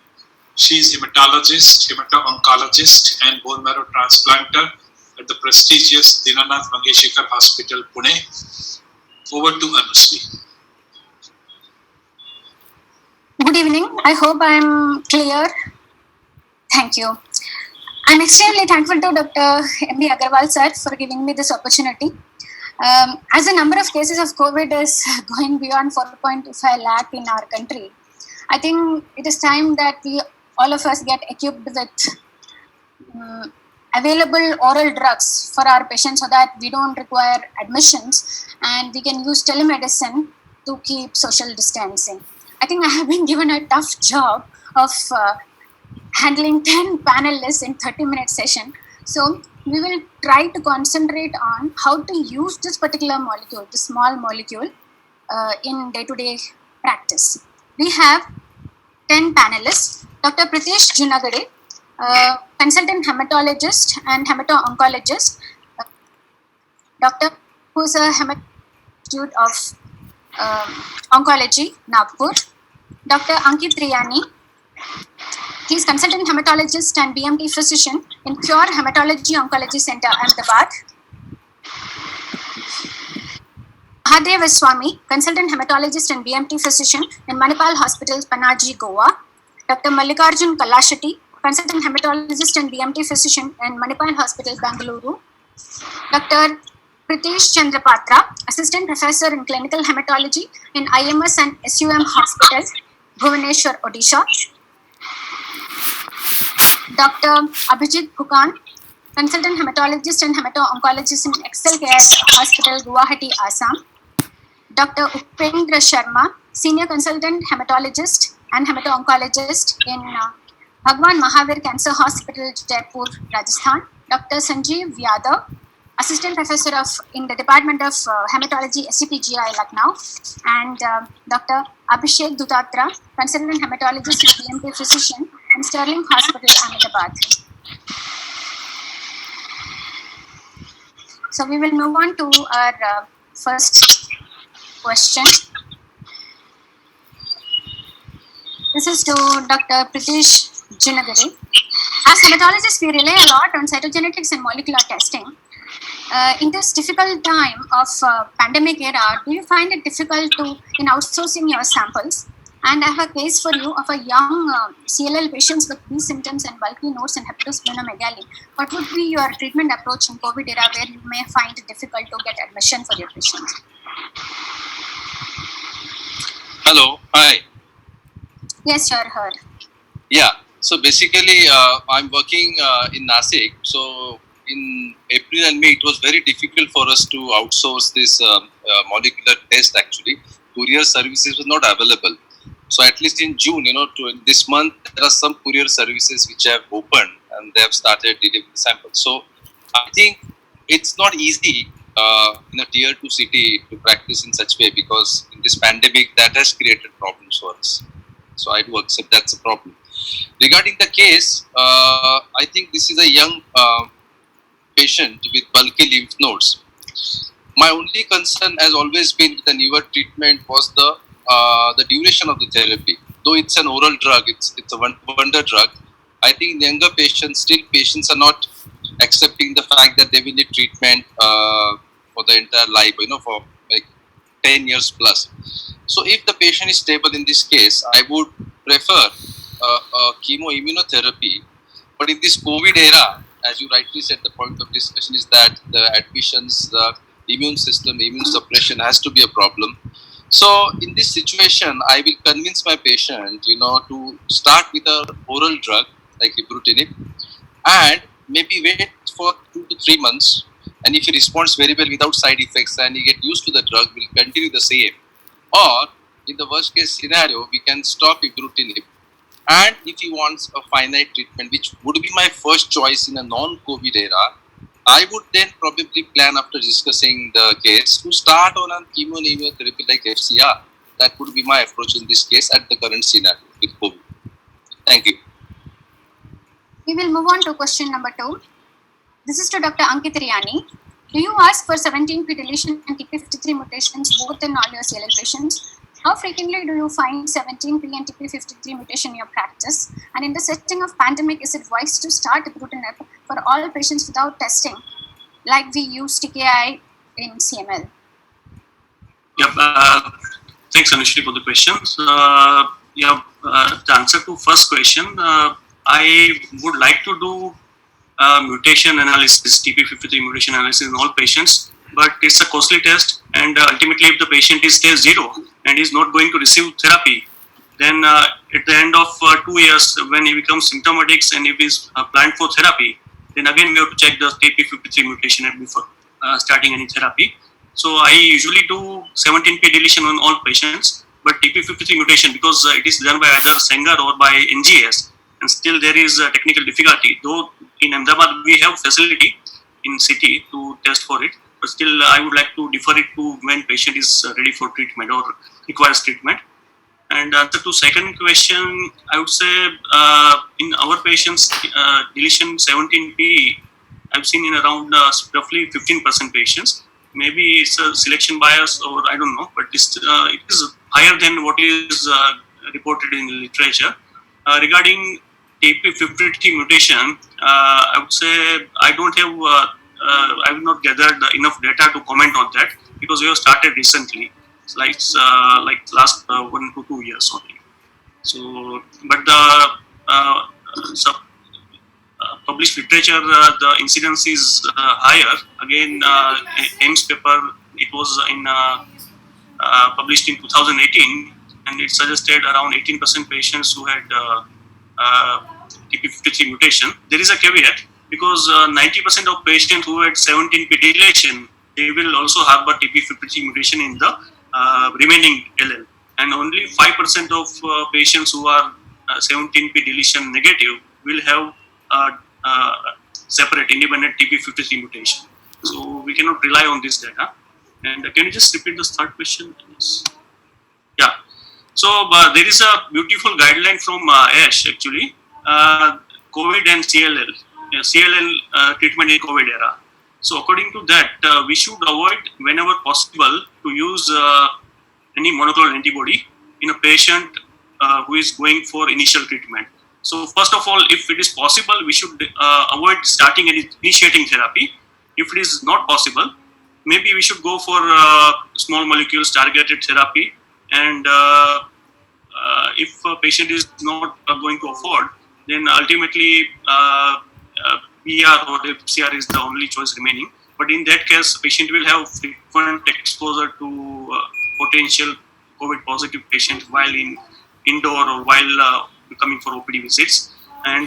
She is hematologist, hemato-oncologist, and bone marrow transplanter at the prestigious Dinanath Mangeshkar Hospital, Pune. Over to Anusri. Good evening. I hope I'm clear. Thank you. I'm extremely thankful to Dr. M.D. Agarwal sir for giving me this opportunity. As the number of cases of COVID is going beyond 4.25 lakh in our country, I think it is time that all of us get equipped with available oral drugs for our patients so that we don't require admissions and we can use telemedicine to keep social distancing. I think I have been given a tough job of handling 10 panelists in 30-minute session. So we will try to concentrate on how to use this particular molecule, this small molecule, in day-to-day practice. We have 10 panelists. Dr. Pritesh Junagade, consultant hematologist and hemato-oncologist. Doctor who is a hematologist of Oncology, Nagpur. Dr. Ankit Riyani, he is consultant hematologist and BMT physician in Cure Hematology Oncology Center, Ahmedabad. Mahadev Swami, consultant hematologist and BMT physician in Manipal Hospital, Panaji, Goa. Dr. Mallikarjun Kalasheti, consultant hematologist and BMT physician in Manipal Hospital, Bangalore. Dr. Pritesh Chandrapatra, assistant professor in clinical hematology in IMS and SUM Hospital, Bhubaneswar, Odisha. Dr. Abhijit Kukan, consultant hematologist and hemato-oncologist in Excel Care Hospital, Guwahati, Assam. Dr. Upendra Sharma, senior consultant hematologist and hemato-oncologist in Bhagwan Mahavir Cancer Hospital, Jaipur, Rajasthan. Dr. Sanjeev Yadav, assistant professor in the Department of Hematology, SCPGI, Lucknow. And Dr. Abhishek Dutatra, consultant hematologist and BMT physician in Sterling Hospital, Ahmedabad. So we will move on to our first question. This is to Dr. Pritesh Junagade. As hematologists, we rely a lot on cytogenetics and molecular testing. In this difficult time of pandemic era, do you find it difficult in outsourcing your samples? And I have a case for you of a young CLL patients with these symptoms and bulky nodes and hepatosplenomegaly. What would be your treatment approach in COVID era where you may find it difficult to get admission for your patients? Hello, hi. Yes, you're heard. Yeah, so basically I'm working in Nasik. So in April and May, it was very difficult for us to outsource this molecular test actually. Courier services were not available. So at least in June, this month, there are some courier services which have opened and they have started delivering samples. So I think it's not easy in a tier 2 city to practice in such way because in this pandemic that has created problems for us. So I do accept that's a problem. Regarding the case, I think this is a young patient with bulky lymph nodes. My only concern has always been with the newer treatment was the duration of the therapy. Though it's an oral drug, it's a wonder drug. I think in younger patients, still patients are not accepting the fact that they will need treatment for the entire life, for like 10 years plus. So if the patient is stable in this case, I would prefer chemoimmunotherapy. But in this COVID era, as you rightly said, the point of discussion is that the admissions, the immune system, the immune suppression has to be a problem. So in this situation, I will convince my patient, to start with an oral drug like ibrutinib and maybe wait for 2 to 3 months. And if he responds very well without side effects and he get used to the drug, we'll continue the same. Or in the worst case scenario, we can stop ibrutinib And if he wants a finite treatment, which would be my first choice in a non-COVID era, I would then probably plan, after discussing the case, to start on a chemoimmunotherapy like FCR. That would be my approach in this case at the current scenario with COVID. Thank you. We will move on to question number 2. This is to Dr. Ankit Riyani. Do you ask for 17p deletion and TP53 mutations both in all your CLL patients? How frequently do you find 17p and TP53 mutation in your practice? And in the setting of pandemic, is it wise to start ibrutinib for all patients without testing, like we use TKI in CML? Yep. Thanks, Anushri, for the questions. The answer to first question, I would like to do mutation analysis, TP53 mutation analysis in all patients, but it's a costly test, and ultimately if the patient is stage 0 and is not going to receive therapy, then at the end of 2 years, when he becomes symptomatic and if he's planned for therapy, then again we have to check the TP53 mutation before starting any therapy. So I usually do 17p deletion on all patients, but TP53 mutation, because it is done by either Sanger or by NGS, and still there is a technical difficulty. Though in Ahmedabad we have facility in city to test for it, but still I would like to defer it to when patient is ready for treatment or requires treatment. And answer to second question, I would say in our patients, deletion 17p, I've seen in around roughly 15% patients. Maybe it's a selection bias or I don't know, but it is higher than what is reported in the literature. Regarding TP53 mutation, I would say I don't have, I have not gathered enough data to comment on that because we have started recently. It's like last 1 to 2 years only. So, but the published literature, the incidence is higher. Again, AIMS paper, it was in published in 2018, and it suggested around 18% patients who had TP53 mutation. There is a caveat because 90% of patients who had 17p deletion, they will also have a TP53 mutation in the remaining LL, and only 5% of patients who are 17p deletion negative will have separate independent TP53 mutation. So we cannot rely on this data. And can you just repeat the third question? Yes. Yeah. So there is a beautiful guideline from ASH actually, COVID and CLL, CLL treatment in COVID era. So according to that, we should avoid whenever possible to use any monoclonal antibody in a patient who is going for initial treatment. So first of all, if it is possible, we should avoid starting any initiating therapy. If it is not possible, maybe we should go for small molecules targeted therapy. And if a patient is not going to afford, then ultimately PR or FCR is the only choice remaining. But in that case, patient will have frequent exposure to potential COVID positive patients while in indoor or while coming for OPD visits. And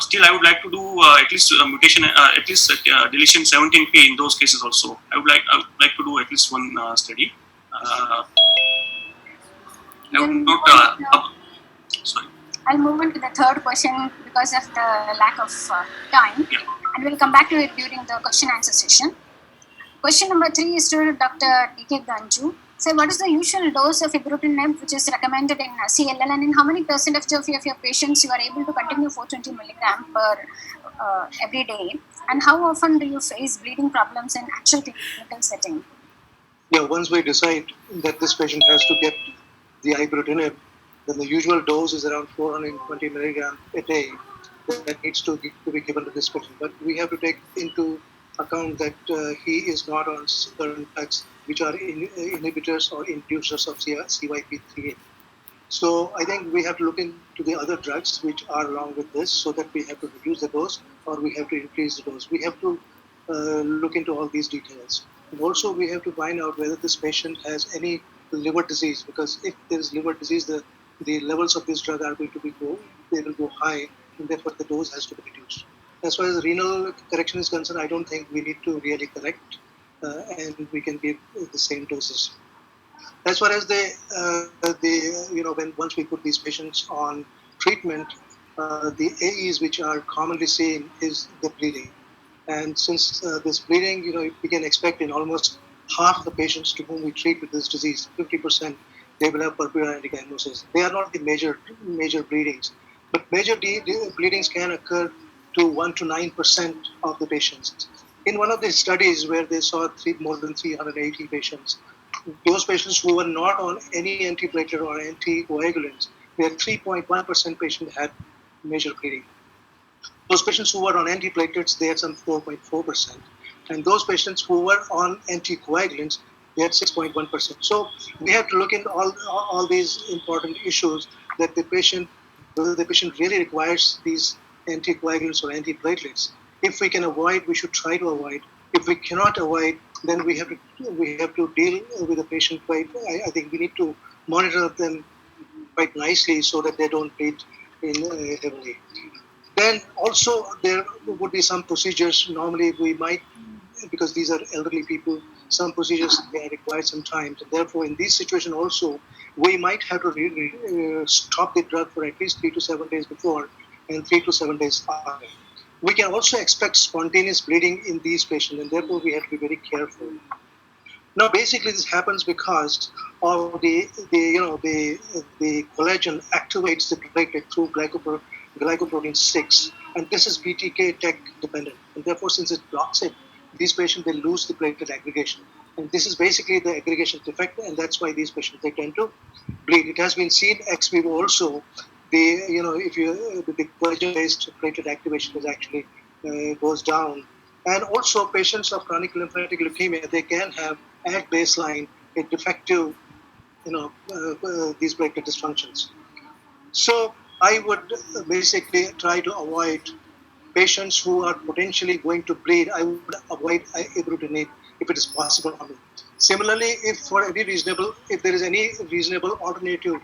still, I would like to do at least mutation, at least deletion 17p in those cases also. I would like to do at least one study. I would not. Sorry. I'll move on to the third question because of the lack of time, and we'll come back to it during the question answer session. Question number 3 is to Dr. D.K. Ganju. So, what is the usual dose of ibrutinib which is recommended in CLL, and in how many percentage of your patients you are able to continue 420 milligram per every day, and how often do you face bleeding problems in actual clinical setting? Yeah, once we decide that this patient has to get the ibrutinib, then the usual dose is around 420 milligram a day that needs to be given to this patient. But we have to take into account that he is not on certain drugs which are inhibitors or inducers of CYP3A. So I think we have to look into the other drugs which are along with this, so that we have to reduce the dose or we have to increase the dose. We have to look into all these details. And also we have to find out whether this patient has any liver disease, because if there is liver disease, the levels of this drug are going to be low, they will go high, and therefore the dose has to be reduced. As far as renal correction is concerned, I don't think we need to really correct, and we can give the same doses. As far as once we put these patients on treatment, the AEs which are commonly seen is the bleeding. And since this bleeding, we can expect in almost half the patients to whom we treat with this disease, 50%, they will have purpura antichymosis. They are not the major bleedings, but major bleedings can occur to 1 to 9% of the patients. In one of the studies where they saw more than 380 patients, those patients who were not on any antiplatelet or anticoagulants, where 3.1% patients had major bleeding. Those patients who were on antiplatelets, they had some 4.4%. And those patients who were on anticoagulants, they had 6.1%. So we have to look into all these important issues that whether the patient really requires these anticoagulants or antiplatelets. If we can avoid, we should try to avoid. If we cannot avoid, then we have to deal with the patient quite. I think we need to monitor them quite nicely so that they don't bleed heavily. Then also there would be some procedures. Normally we might, because these are elderly people, some procedures may require some time. So therefore, in this situation also, we might have to stop the drug for at least 3 to 7 days before and 3 to 7 days after. We can also expect spontaneous bleeding in these patients, and therefore we have to be very careful. Now, basically, this happens because of the collagen activates the platelet through glycoprotein 6, and this is BTK tech dependent, and therefore, since it blocks it, these patients, they lose the platelet aggregation, and this is basically the aggregation defect, and that's why these patients, they tend to bleed. It has been seen ex vivo also. The collagen-based platelet activation is actually goes down, and also patients of chronic lymphatic leukemia, they can have at baseline a defective, these platelet dysfunctions. So I would basically try to avoid patients who are potentially going to bleed. I would avoid ibrutinib if it is possible. Similarly, if there is any reasonable alternative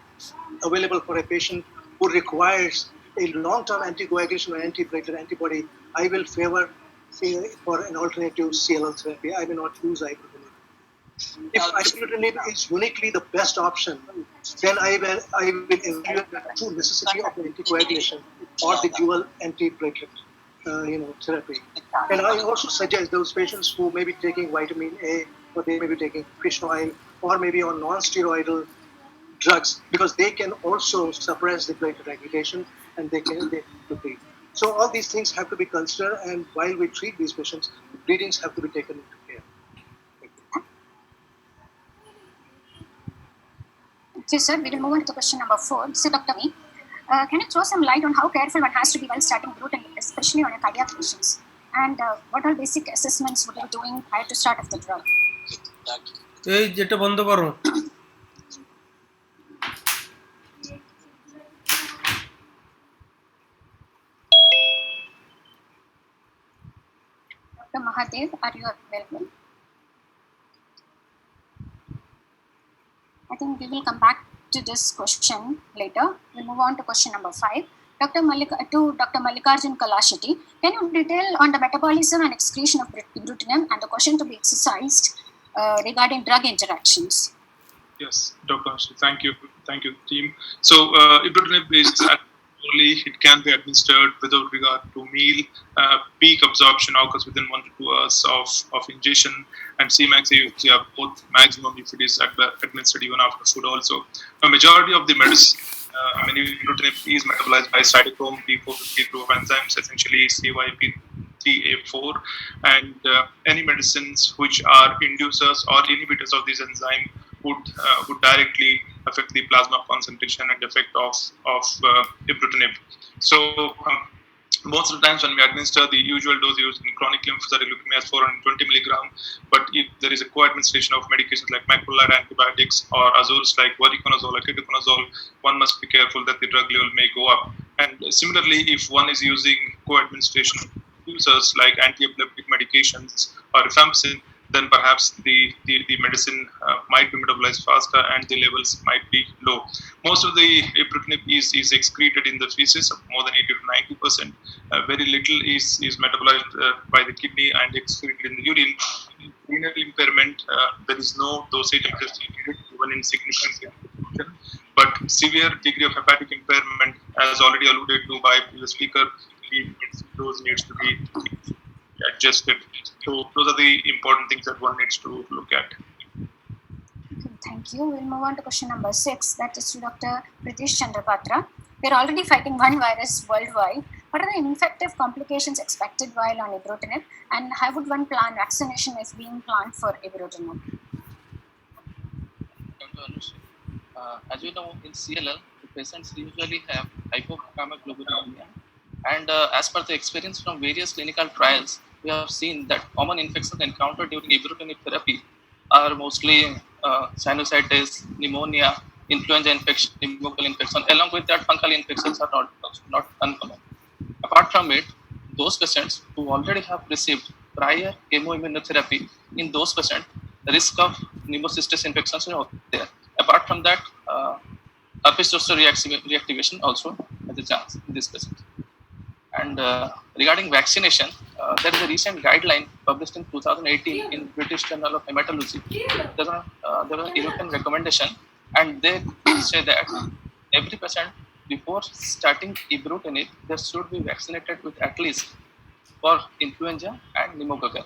available for a patient who requires a long-term anticoagulation or antiplatelet antibody, I will favor for an alternative CLL therapy. I will not use ibrutinib. If ibrutinib is uniquely the best option, then I will evaluate the true necessity of the anticoagulation or the dual antiplatelet therapy. And I also suggest those patients who may be taking vitamin A, or they may be taking fish oil, or maybe on non-steroidal drugs, because they can also suppress the platelet aggregation and they bleed. So all these things have to be considered, and while we treat these patients, bleedings have to be taken into care. Okay, sir, we will move on to question number 4. So, Dr. V, can you throw some light on how careful one has to be while starting ibrutinib, especially on a cardiac patients? And what are basic assessments would you be doing prior to start of the drug? যেটা বন্ধ করো। Dr. Mahadev, are you available? I think we will come back to this question later. We'll move on to question number 5. Dr. Mallikarjun Kalasheti, can you detail on the metabolism and excretion of ibrutinib and the question to be exercised regarding drug interactions? Yes, Dr. Ashri, thank you, team. So ibrutinib is it can be administered without regard to meal. Peak absorption occurs within 1 to 2 hours of ingestion, and Cmax you have both maximum if it is administered even after food also. A majority of the medicine, ibrutinib is metabolized by cytochrome P450 group of enzymes, essentially CYP3A4, and any medicines which are inducers or inhibitors of this enzyme would directly affect the plasma concentration and effect of ibrutinib. So most of the times when we administer, the usual dose used in chronic lymphocytic leukemia is 420 milligram. But if there is a co-administration of medications like macrolide antibiotics or azores like voriconazole or ketoconazole, one must be careful that the drug level may go up. And similarly, if one is using co-administration users like anti-epileptic medications or rifampicin, then perhaps the medicine might be metabolized faster and the levels might be low. Most of the ibrutinib is excreted in the feces, more than 80 to 90%. Very little is metabolized by the kidney and excreted in the urine. Renal impairment, there is no dosage adjustment even in significant. But severe degree of hepatic impairment as already alluded to by the speaker, those needs to be adjusted. So those are the important things that one needs to look at. Okay, thank you. We'll move on to question number 6. That is to Dr. Pritish Chandrapatra. We're already fighting one virus worldwide. What are the infective complications expected while on ibrutinib, and how would one plan vaccination if being planned for ibrutinib? As you know, in CLL, the patients usually have hypogammaglobulinemia, and as per the experience from various clinical trials, we have seen that common infections encountered during ibrutinib therapy are mostly sinusitis, pneumonia, influenza infection, pneumococcal infection. Along with that, fungal infections are not uncommon. Apart from it, those patients who already have received prior chemoimmunotherapy, in those patients, the risk of pneumocystis infections is not there. Apart from that, herpes zoster reactivation also has a chance in this patient. And regarding vaccination, there is a recent guideline published in 2018 in British Journal of Hematology. There was a European recommendation, and they say that every patient before starting ibrutinib, they should be vaccinated with at least for influenza and pneumococcal.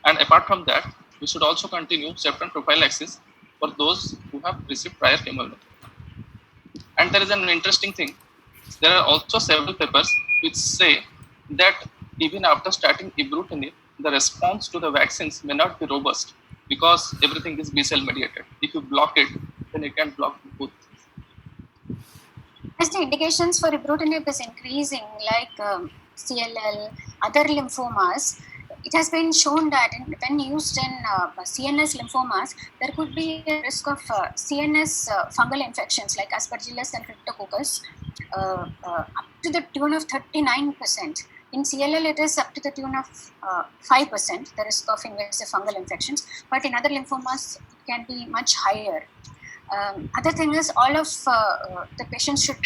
And apart from that, we should also continue septum prophylaxis for those who have received prior chemotherapy. And there is an interesting thing. There are also several papers which say that even after starting ibrutinib, the response to the vaccines may not be robust because everything is B-cell mediated. If you block it, then you can block both. As the indications for ibrutinib is increasing, like CLL, other lymphomas, it has been shown that when used in CNS lymphomas, there could be a risk of CNS fungal infections like Aspergillus and Cryptococcus up to the tune of 39%. In CLL, it is up to the tune of 5%, the risk of invasive fungal infections, but in other lymphomas, it can be much higher. Other thing is, all of the patients should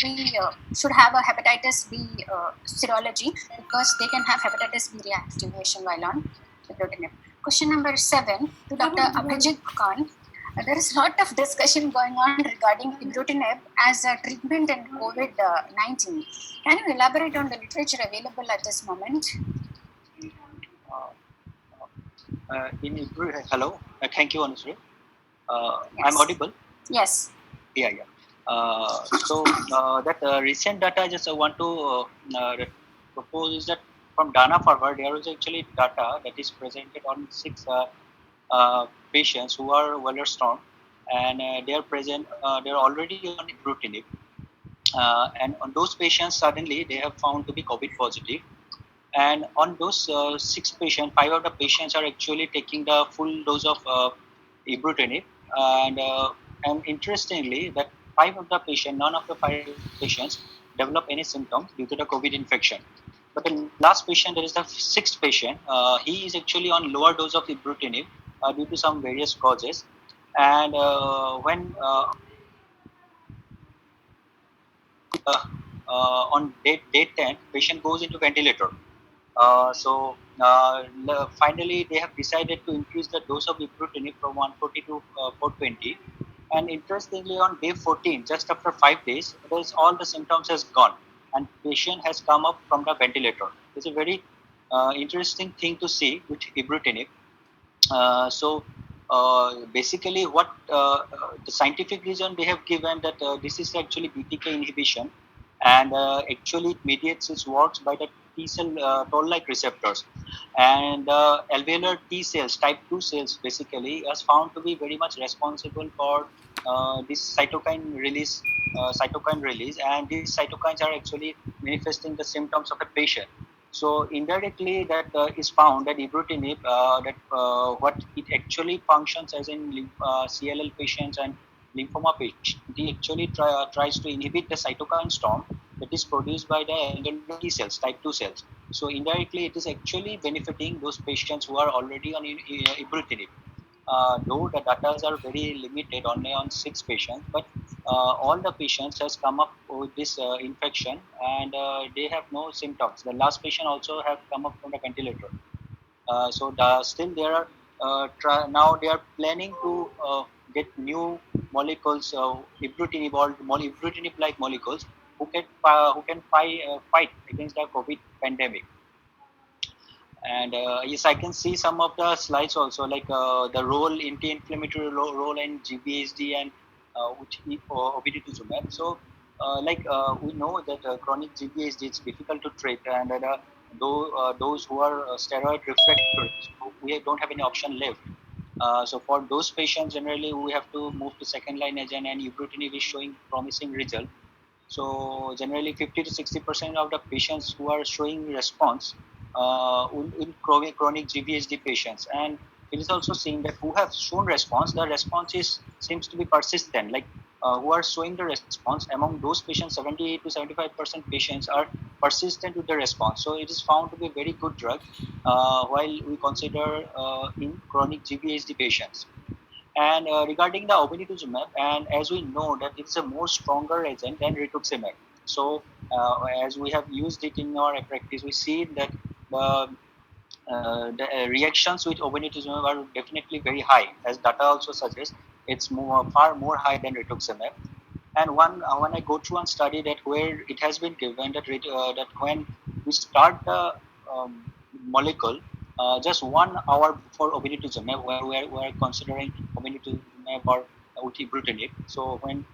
have a hepatitis B serology because they can have hepatitis B reactivation while on ibrutinib. Question number 7 to Dr. Abhijit Khan. There is a lot of discussion going on regarding ibrutinib as a treatment in COVID-19. Can you elaborate on the literature available at this moment? Hello, thank you, Anusri. Yes. I'm audible. Yes. Yeah. So that recent data I just want to propose is that from Dana-Farber, there is actually data that is presented on 6 patients who are Wallerstone, and they are already on ibrutinib. And on those patients, suddenly they have found to be COVID positive. And on those 6 patients, 5 of the patients are actually taking the full dose of ibrutinib. And interestingly, that 5 of the patients, none of the 5 patients develop any symptoms due to the COVID infection. But the last patient, there is the 6th patient, he is actually on lower dose of ibrutinib due to some various causes. And when on day 10, patient goes into ventilator. So finally, they have decided to increase the dose of ibrutinib from 140 to 420. And interestingly, on day 14, just after 5 days, all the symptoms has gone, and patient has come up from the ventilator. It's a very interesting thing to see with ibrutinib. So basically, what the scientific reason they have given that this is actually BTK inhibition, and actually it mediates its works by the T cell toll-like receptors, and alveolar T cells, type 2 cells, basically is found to be very much responsible for this cytokine release, and these cytokines are actually manifesting the symptoms of a patient. So indirectly, that is found that ibrutinib, what it actually functions as in CLL patients and lymphoma patients, it actually tries to inhibit the cytokine storm that is produced by the alveolar T cells, type 2 cells. So indirectly, it is actually benefiting those patients who are already on ibrutinib. Though the data are very limited, only on 6 patients, but all the patients has come up with this infection, and they have no symptoms. The last patient also have come up from the ventilator. So still there are now they are planning to get new molecules, ibrutinib-like molecules who can fight against the COVID pandemic. And yes, I can see some of the slides also, like the role, anti-inflammatory role in GVHD and obinutuzumab. So, we know that chronic GVHD is difficult to treat, and those who are steroid refractory, so we don't have any option left. So for those patients, generally we have to move to second line agent, and ibrutinib is showing promising result. So generally 50 to 60% of the patients who are showing response in chronic GVHD patients, and it is also seen that who have shown response, the response seems to be persistent. Like who are showing the response, among those patients, 70 to 75% patients are persistent with the response. So it is found to be a very good drug while we consider in chronic GVHD patients. And regarding the obinutuzumab, and as we know that it's a more stronger agent than rituximab. So as we have used it in our practice, we see that the reactions with obinutuzumab are definitely very high, as data also suggests. It's far more high than rituximab. And when I go through and study that where it has been given that when we start the molecule, just 1 hour before obinutuzumab, where we are considering obinutuzumab or ibrutinib. So when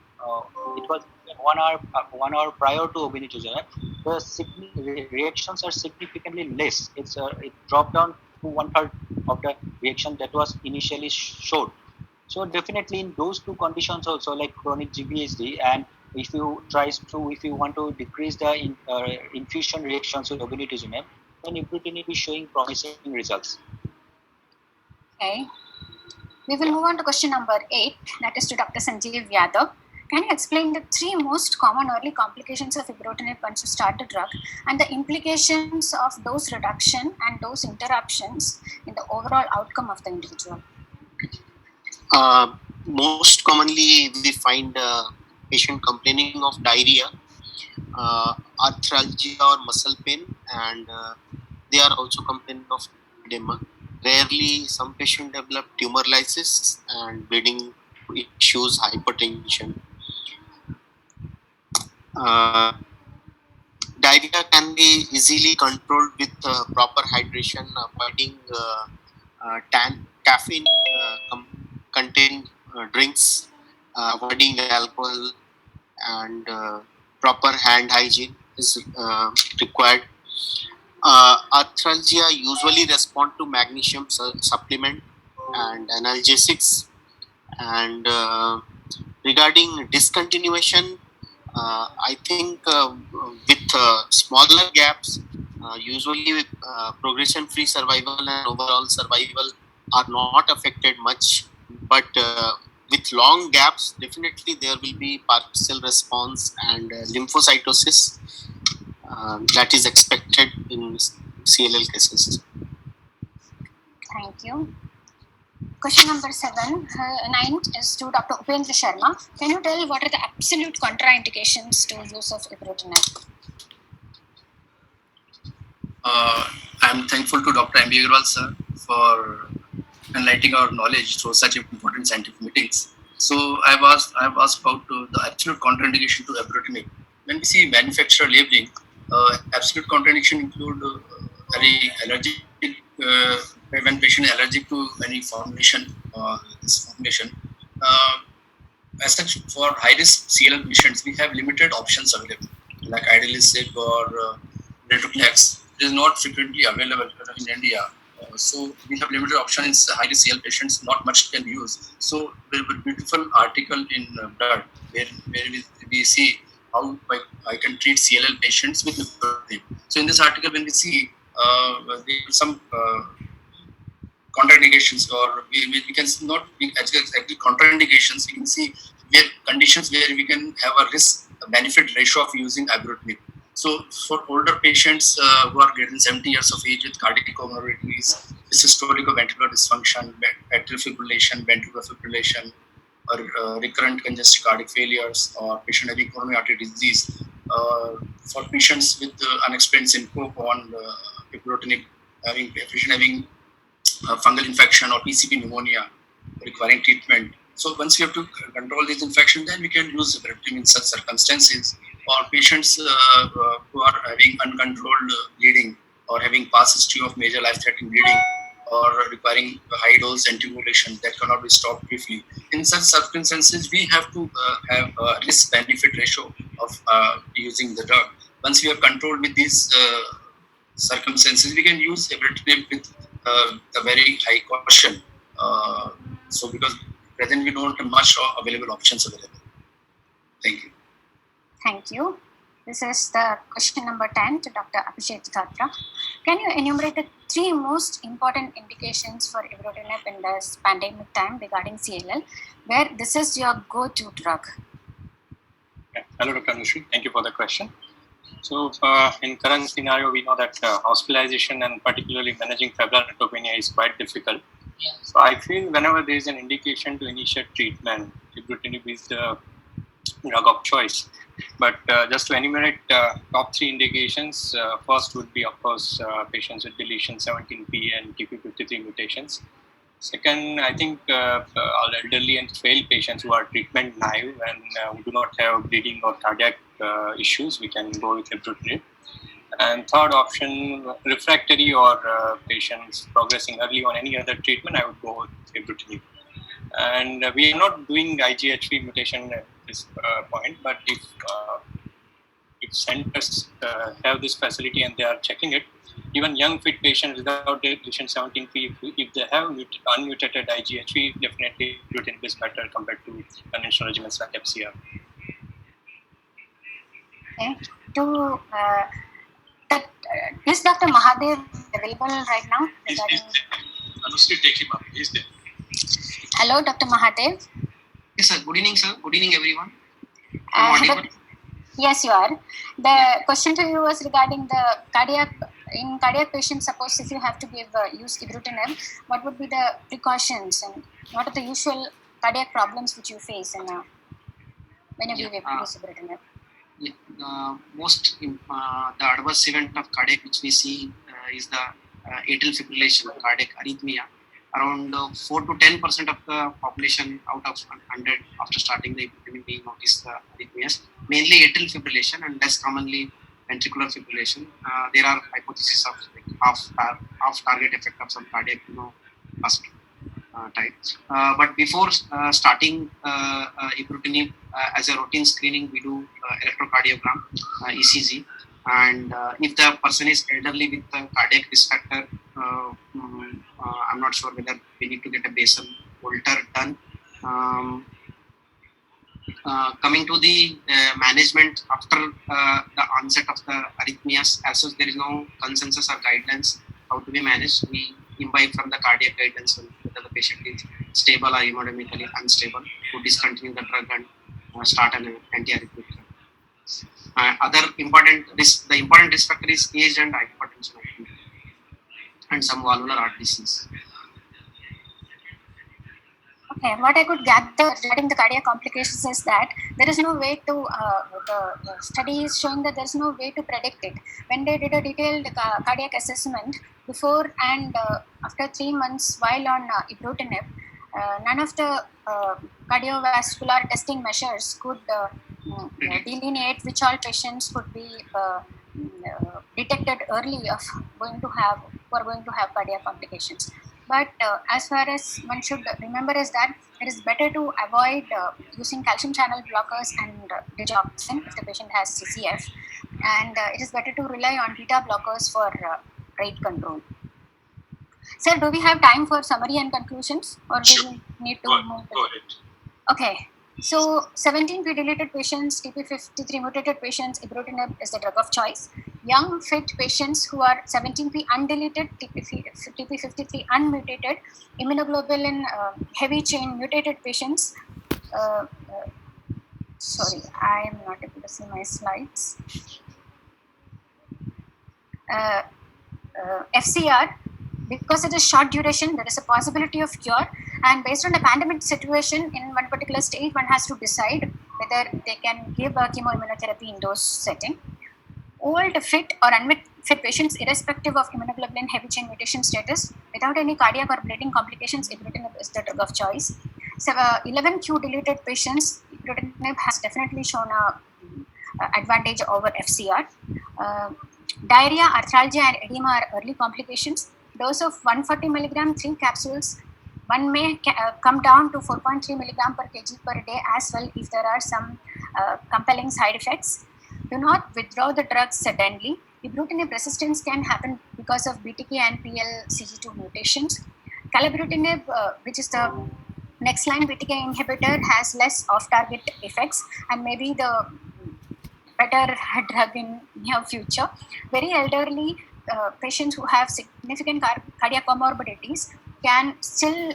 it was 1 hour prior to obinutuzumab, the reactions are significantly less. It dropped down to 1/3 of the reaction that was initially showed. So definitely in those two conditions also, like chronic GVHD, and if you want to decrease the infusion reactions with obinutuzumab, then ibrutinib is showing promising results. Okay. We will move on to question number 8, that is to Dr. Sanjeev Yadav. Can you explain the 3 most common early complications of ibrutinib once you start the drug, and the implications of dose reduction and dose interruptions in the overall outcome of the individual? Most commonly, we find patient complaining of diarrhea, arthralgia or muscle pain, and they are also complaining of edema. Rarely, some patients develop tumor lysis and bleeding issues, hypertension. Diarrhea can be easily controlled with proper hydration, avoiding caffeine containing drinks, avoiding alcohol, and proper hand hygiene is required. Arthralgia usually respond to magnesium supplement and analgesics. And regarding discontinuation, I think with smaller gaps, usually with progression-free survival and overall survival are not affected much. But with long gaps, definitely there will be partial response and lymphocytosis that is expected in CLL cases. Thank you. Question number 9 is to Dr. Upendra Sharma. Can you tell what are the absolute contraindications to use of ibrutinib? I'm thankful to Dr. M.B. Agarwal sir for enlightening our knowledge through such important scientific meetings. So I've asked about the absolute contraindication to ibrutinib. When we see manufacturer labeling, absolute contraindication include very allergic when patient is allergic to any formulation. As such, for high risk CLL patients, we have limited options available, like idelalisib or Retoclex. It is not frequently available in India. So we have limited options in high risk CLL patients. Not much can be used. So there was a beautiful article in Blood where we see how I can treat CLL patients with ibrutinib. So in this article, when we see there are some contraindications, or we can not exactly contraindications. We can see where conditions where we can have a risk benefit ratio of using ibrutinib. So for older patients who are greater than 70 years of age with cardiac comorbidities, systolic or ventricular dysfunction, atrial fibrillation, ventricular fibrillation, or recurrent congestive cardiac failures, or patient having coronary artery disease, for patients with unexplained syncope on ibrutinib, patient having fungal infection or PCP pneumonia requiring treatment, So once we have to control this infection, then we can use ibrutinib in such circumstances. Or patients who are having uncontrolled bleeding or having past history of major life-threatening bleeding or requiring high dose anticoagulation that cannot be stopped briefly. In such circumstances, we have to have a risk-benefit ratio of using the drug. Once we have controlled with these circumstances, we can use ibrutinib with a very high caution. So because presently we don't have much available options available. Thank you. Thank you. This is the question number 10 to Dr. Abhishek Thatra. Can you enumerate the 3 most important indications for ibrutinib in this pandemic time regarding CLL, where this is your go-to drug? Okay. Hello, Dr. Anushri. Thank you for the question. So, in current scenario, we know that hospitalization and particularly managing febrile neutropenia is quite difficult. So, I feel whenever there is an indication to initiate treatment, ibrutinib is the drug of choice. But just to enumerate top 3 indications, first would be, of course, patients with deletion 17p and TP53 mutations. Second, I think all elderly and frail patients who are treatment naive and who do not have bleeding or cardiac issues, we can go with ibrutinib. And third option, refractory or patients progressing early on any other treatment, I would go with ibrutinib. And we are not doing IGH3 mutation at this point, but if centers have this facility and they are checking it, even young fit patients without deletion 17p, if they have unmutated IGH3, definitely ibrutinib is better compared to conventional regimens like FCR. Okay. Is Dr. Mahadev available right now? Anushri, take him up. He's there. Hello, Dr. Mahadev. Yes, sir. Good evening, sir. Good evening, everyone. Yes, you are. The question to you was regarding the cardiac. In cardiac patients, suppose if you have to use ibrutinib, what would be the precautions and what are the usual cardiac problems which you face when you use ibrutinib? Yeah, the adverse event of cardiac which we see is the atrial fibrillation, cardiac arrhythmia. Around 4 to 10% of the population out of 100 after starting the ibrutinib we notice the arrhythmias, mainly atrial fibrillation and less commonly ventricular fibrillation. There are hypotheses of off-target effect of some cardiac type. But before starting ibrutinib as a routine screening, we do electrocardiogram, ECG, and if the person is elderly with the cardiac risk factor, I'm not sure whether we need to get a basal Holter done. Coming to the management after the onset of the arrhythmias, as such there is no consensus or guidelines how to be managed. We imbibe from the cardiac guidance whether the patient is stable or hemodynamically unstable to discontinue the drug and start an antiarrhythmic drug. The important risk factor is age and hypertension and some valvular heart disease. Okay, what I could gather regarding the cardiac complications is that there is no way to, the study is showing that there is no way to predict it. When they did a detailed cardiac assessment before and after 3 months while on ibrutinib, none of the cardiovascular testing measures could delineate which all patients could be detected early of who are going to have cardiac complications. But as far as one should remember is that it is better to avoid using calcium channel blockers and digoxin if the patient has CCF, and it is better to rely on beta blockers for rate control. Sir, do we have time for summary and conclusions, or do we need to move? Go ahead. Okay. So 17p deleted patients, TP53 mutated patients, ibrutinib is the drug of choice. Young fit patients who are 17p undeleted, TP53 unmutated, immunoglobulin heavy chain mutated patients. Sorry, I am not able to see my slides. FCR, because it is short duration, there is a possibility of cure, and based on the pandemic situation in one particular state, one has to decide whether they can give a chemoimmunotherapy in those setting. Old, fit or unfit patients, irrespective of immunoglobulin heavy chain mutation status, without any cardiac or bleeding complications, ibrutinib is the drug of choice. 11q deleted patients, ibrutinib has definitely shown a advantage over FCR. Diarrhea, arthralgia, and edema are early complications. Dose of 140 milligram, 3 capsules. One may come down to 4.3 milligram per kg per day as well if there are some compelling side effects. Do not withdraw the drugs suddenly. Ibrutinib resistance can happen because of BTK and PLCG2 mutations. Calibrutinib, which is the next line BTK inhibitor, has less off-target effects and maybe the better drug in near future. Very elderly patients who have significant cardiac comorbidities can still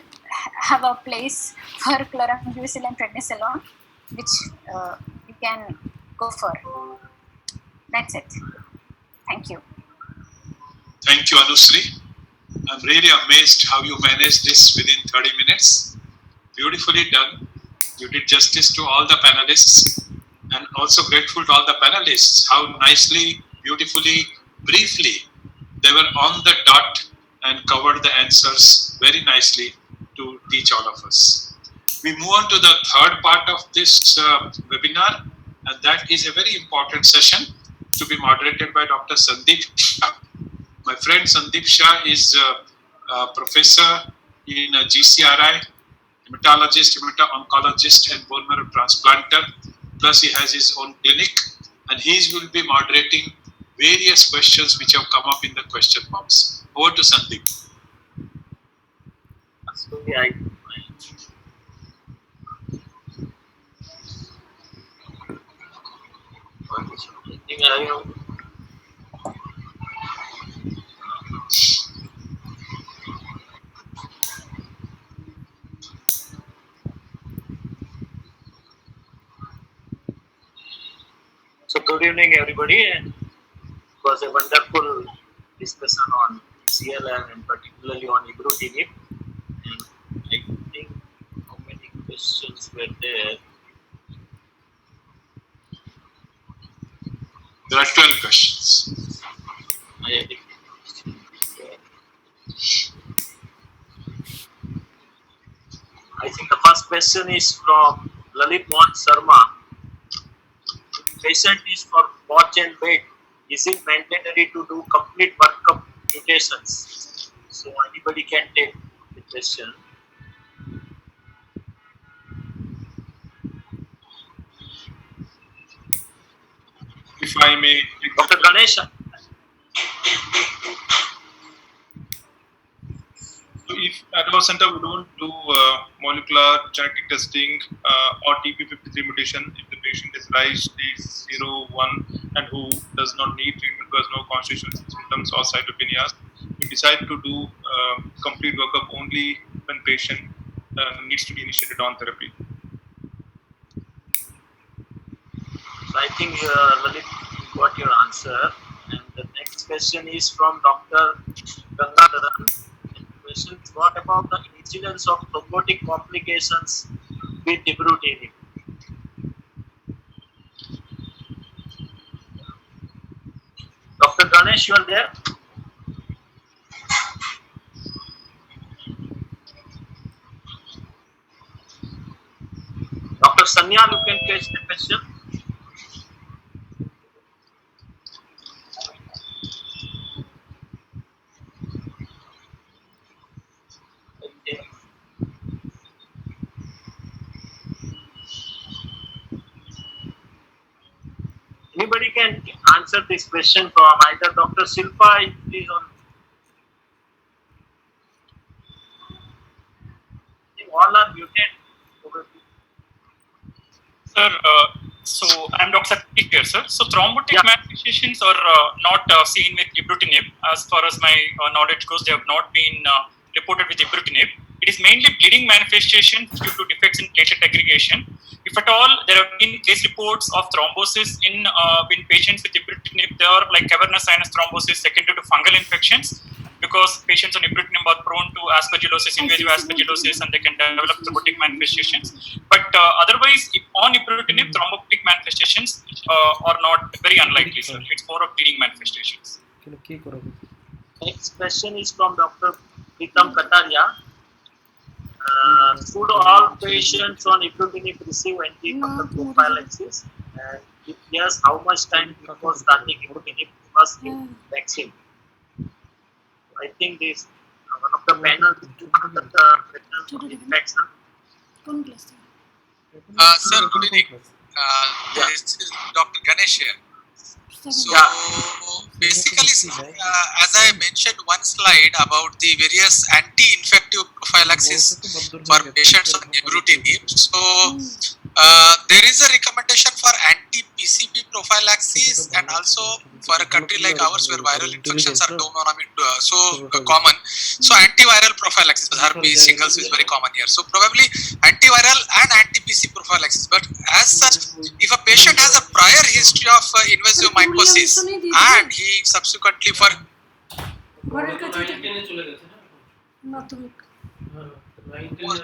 have a place for chlorambucil and prednisolone, which we can go for. That's it. Thank you. Thank you, Anushree. I'm really amazed how you managed this within 30 minutes. Beautifully done. You did justice to all the panelists, and also grateful to all the panelists, how nicely, beautifully, briefly, they were on the dot and covered the answers very nicely to teach all of us. We move on to the third part of this webinar, and that is a very important session to be moderated by Dr. Sandeep Shah. My friend Sandeep Shah is a professor in GCRI, hematologist, hemato-oncologist, and bone marrow transplanter. Plus, he has his own clinic, and he will be moderating various questions which have come up in the question box. Over to Sandeep. So good evening, everybody, and it was a wonderful discussion on CLL and particularly on ibrutinib. And I think how many questions were there? There are 12 questions. I think the first question is from Lalit Mohan Sharma. Patient is for watch and wait. Is it mandatory to do complete workup mutations? So anybody can take the question. If I may, Dr. Ganesha. So if at our center we don't do molecular genetic testing or TP53 mutation, if the patient is RICE stage 0, 1 and who does not need treatment because no constitutional symptoms or cytopenias, we decide to do complete workup only when patient needs to be initiated on therapy. So I think Lalit got your answer. And the next question is from Dr. Gangadharan. Question: what about the incidence of thrombotic complications with ibrutinib? Dr. Ganesh, you are there? Dr. Sanyal, you can catch the question. Anybody can answer this question from either Dr. Silpa, please on. All are muted. Sir, so I'm Dr. Satish here, sir. So thrombotic manifestations are not seen with ibrutinib. As far as my knowledge goes, they have not been reported with ibrutinib. It is mainly bleeding manifestations due to defects in platelet aggregation. If at all, there have been case reports of thrombosis in patients with ibrutinib. They are like cavernous sinus thrombosis secondary to fungal infections, because patients on ibrutinib are prone to aspergillosis, invasive aspergillosis, and they can develop thrombotic manifestations. But otherwise, on ibrutinib, thrombotic manifestations are not very unlikely, sir. It's more of bleeding manifestations. Next question is from Dr. Pritam Kataria. Should all patients on ibrutinib receive antifungal prophylaxis? And if yes, how much time before starting ibrutinib must give vaccine? I think this one of the panel the infection. Sir, good evening. This is Dr. Ganesh here. So basically, as I mentioned one slide about the various anti-infective prophylaxis for patients on ibrutinib. So there is a recommendation for anti-PCP prophylaxis, and also for a country like ours where viral infections are so common. So antiviral prophylaxis, herpes, shingles is very common here. So probably antiviral and anti-PC prophylaxis. But as such, if a patient has a prior history of invasive mycosis and he subsequently for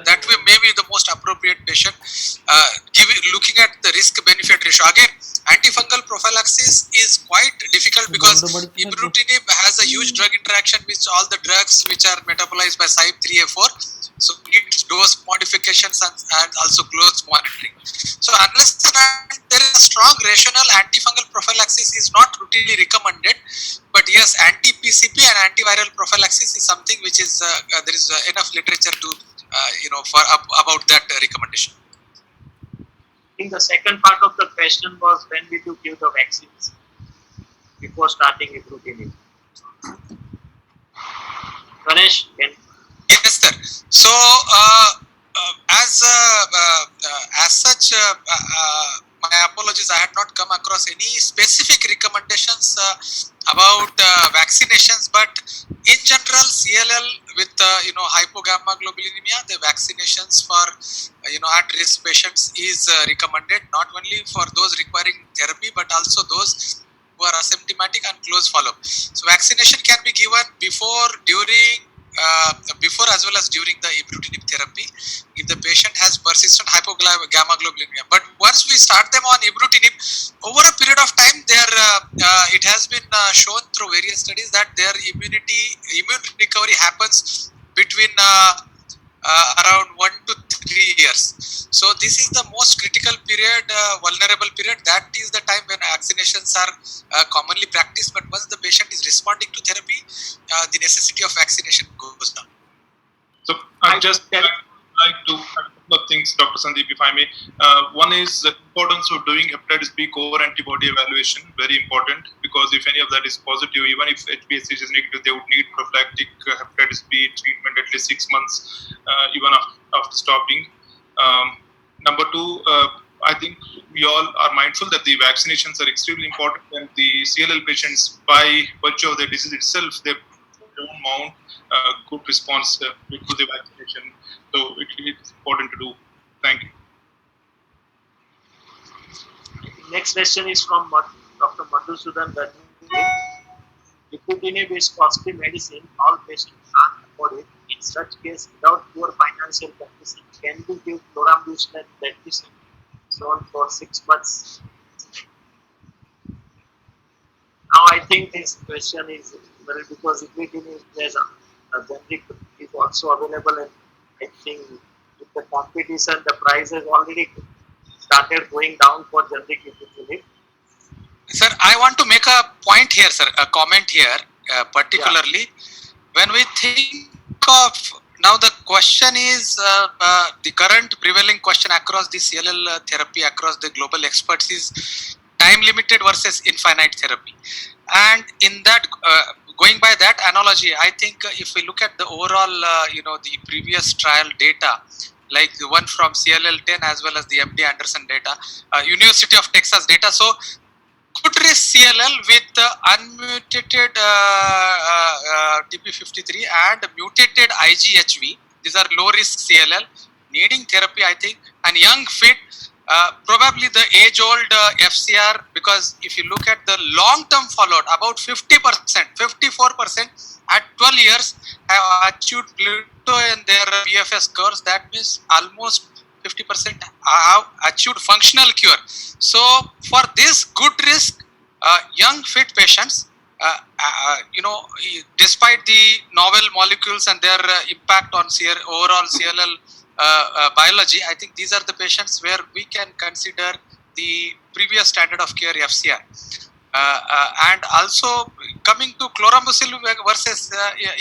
that way maybe the most appropriate patient looking at the risk benefit ratio. Again, antifungal prophylaxis is quite difficult because ibrutinib has a huge drug interaction with all the drugs which are metabolized by CYP3A4. So needs dose modifications and also close monitoring. So unless there is a strong rationale, antifungal prophylaxis is not routinely recommended. But yes, anti-PCP and antiviral prophylaxis is something which is there is enough literature to about that recommendation. I think the second part of the question was when did you give the vaccines before starting ibrutinib? Ganesh, yes, sir. So as such, my apologies, I had not come across any specific recommendations about vaccinations, but in general, CLL with hypogammaglobulinemia, the vaccinations for at-risk patients is recommended, not only for those requiring therapy but also those who are asymptomatic and close follow-up. So vaccination can be given before, during, before as well as during the ibrutinib therapy if the patient has persistent hypogammaglobulinemia. But once we start them on ibrutinib, over a period of time, it has been shown through various studies that their immune recovery happens between around 1 to 3 years. So this is the most critical period, vulnerable period. That is the time when vaccinations are commonly practiced. But once the patient is responding to therapy, the necessity of vaccination goes down. So I just like to add a couple of things, Dr. Sandeep, if I may. One is the importance of doing hepatitis B core antibody evaluation, very important, because if any of that is positive, even if HBsAg is negative, they would need prophylactic hepatitis B treatment at least 6 months, even after stopping. Number two, I think we all are mindful that the vaccinations are extremely important, and the CLL patients, by virtue of the disease itself, they don't mount good response to the vaccination. So it's important to do. Thank you. Next question is from Dr. Madhusudan Gadni. Ibrutinib is costly medicine. All patients can't afford it. In such case, without poor financial condition, can we give chlorambucil and prednisone zone for 6 months? Now I think this question is well because ibrutinib is a generic is also available, and I think with the competition, the price has already started going down for generic ibrutinib. Sir, I want to make a point here, sir, a comment here, particularly when we think of now the question is the current prevailing question across the CLL therapy, across the global experts is time limited versus infinite therapy. And in that, going by that analogy, I think if we look at the overall, the previous trial data, like the one from CLL10 as well as the MD Anderson data, University of Texas data. So good risk CLL with unmutated TP53 and mutated IGHV. These are low risk CLL needing therapy, I think, and young fit. Probably the age-old FCR, because if you look at the long-term follow-up, about 50%, 54% at 12 years have achieved plateau in their PFS curves. That means almost 50% have achieved functional cure. So for this good risk, young fit patients, despite the novel molecules and their impact on overall CLL biology, I think these are the patients where we can consider the previous standard of care FCR. And also coming to chlorambucil versus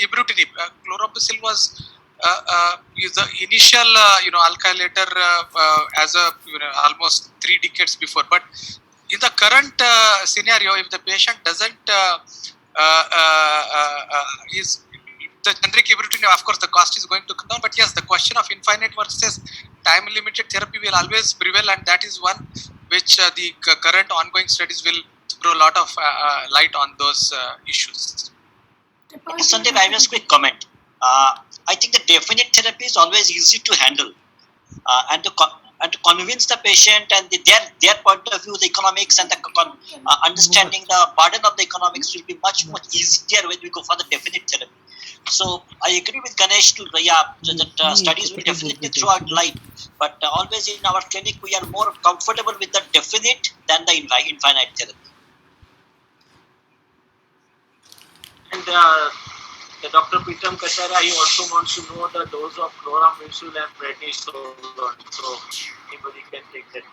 ibrutinib, chlorambucil was the initial alkylator as a almost 3 decades before. But in the current scenario, if the patient doesn't is the generic ibrutinib, of course the cost is going to come down. But yes, the question of infinite versus time limited therapy will always prevail, and that is one which the current ongoing studies will throw a lot of light on those issues. Sandeep, I just quick comment. I think the definite therapy is always easy to handle, and to convince the patient and their point of view, the economics and the understanding the burden of the economics will be much easier when we go for the definite therapy. So I agree with Ganesh that studies will definitely throw out light, but always in our clinic we are more comfortable with the definite than the infinite therapy. And the Dr. Pritam Kachara, he also wants to know the dose of chlorambucil and prednisone. So anybody can take that.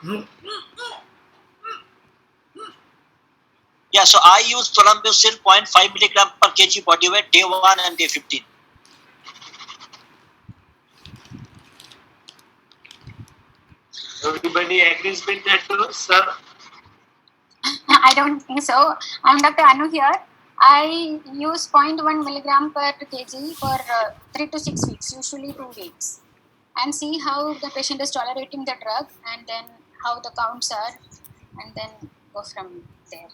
Yeah, so I use chlorambucil 0.5 milligram per kg body weight day 1 and day 15. Everybody agrees with that, sir? I don't think so. I'm Dr. Anu here. I use 0.1 milligram per kg for 3 to 6 weeks, usually 2 weeks, and see how the patient is tolerating the drug and then how the counts are, and then go from there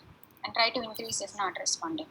and try to increase if not responding.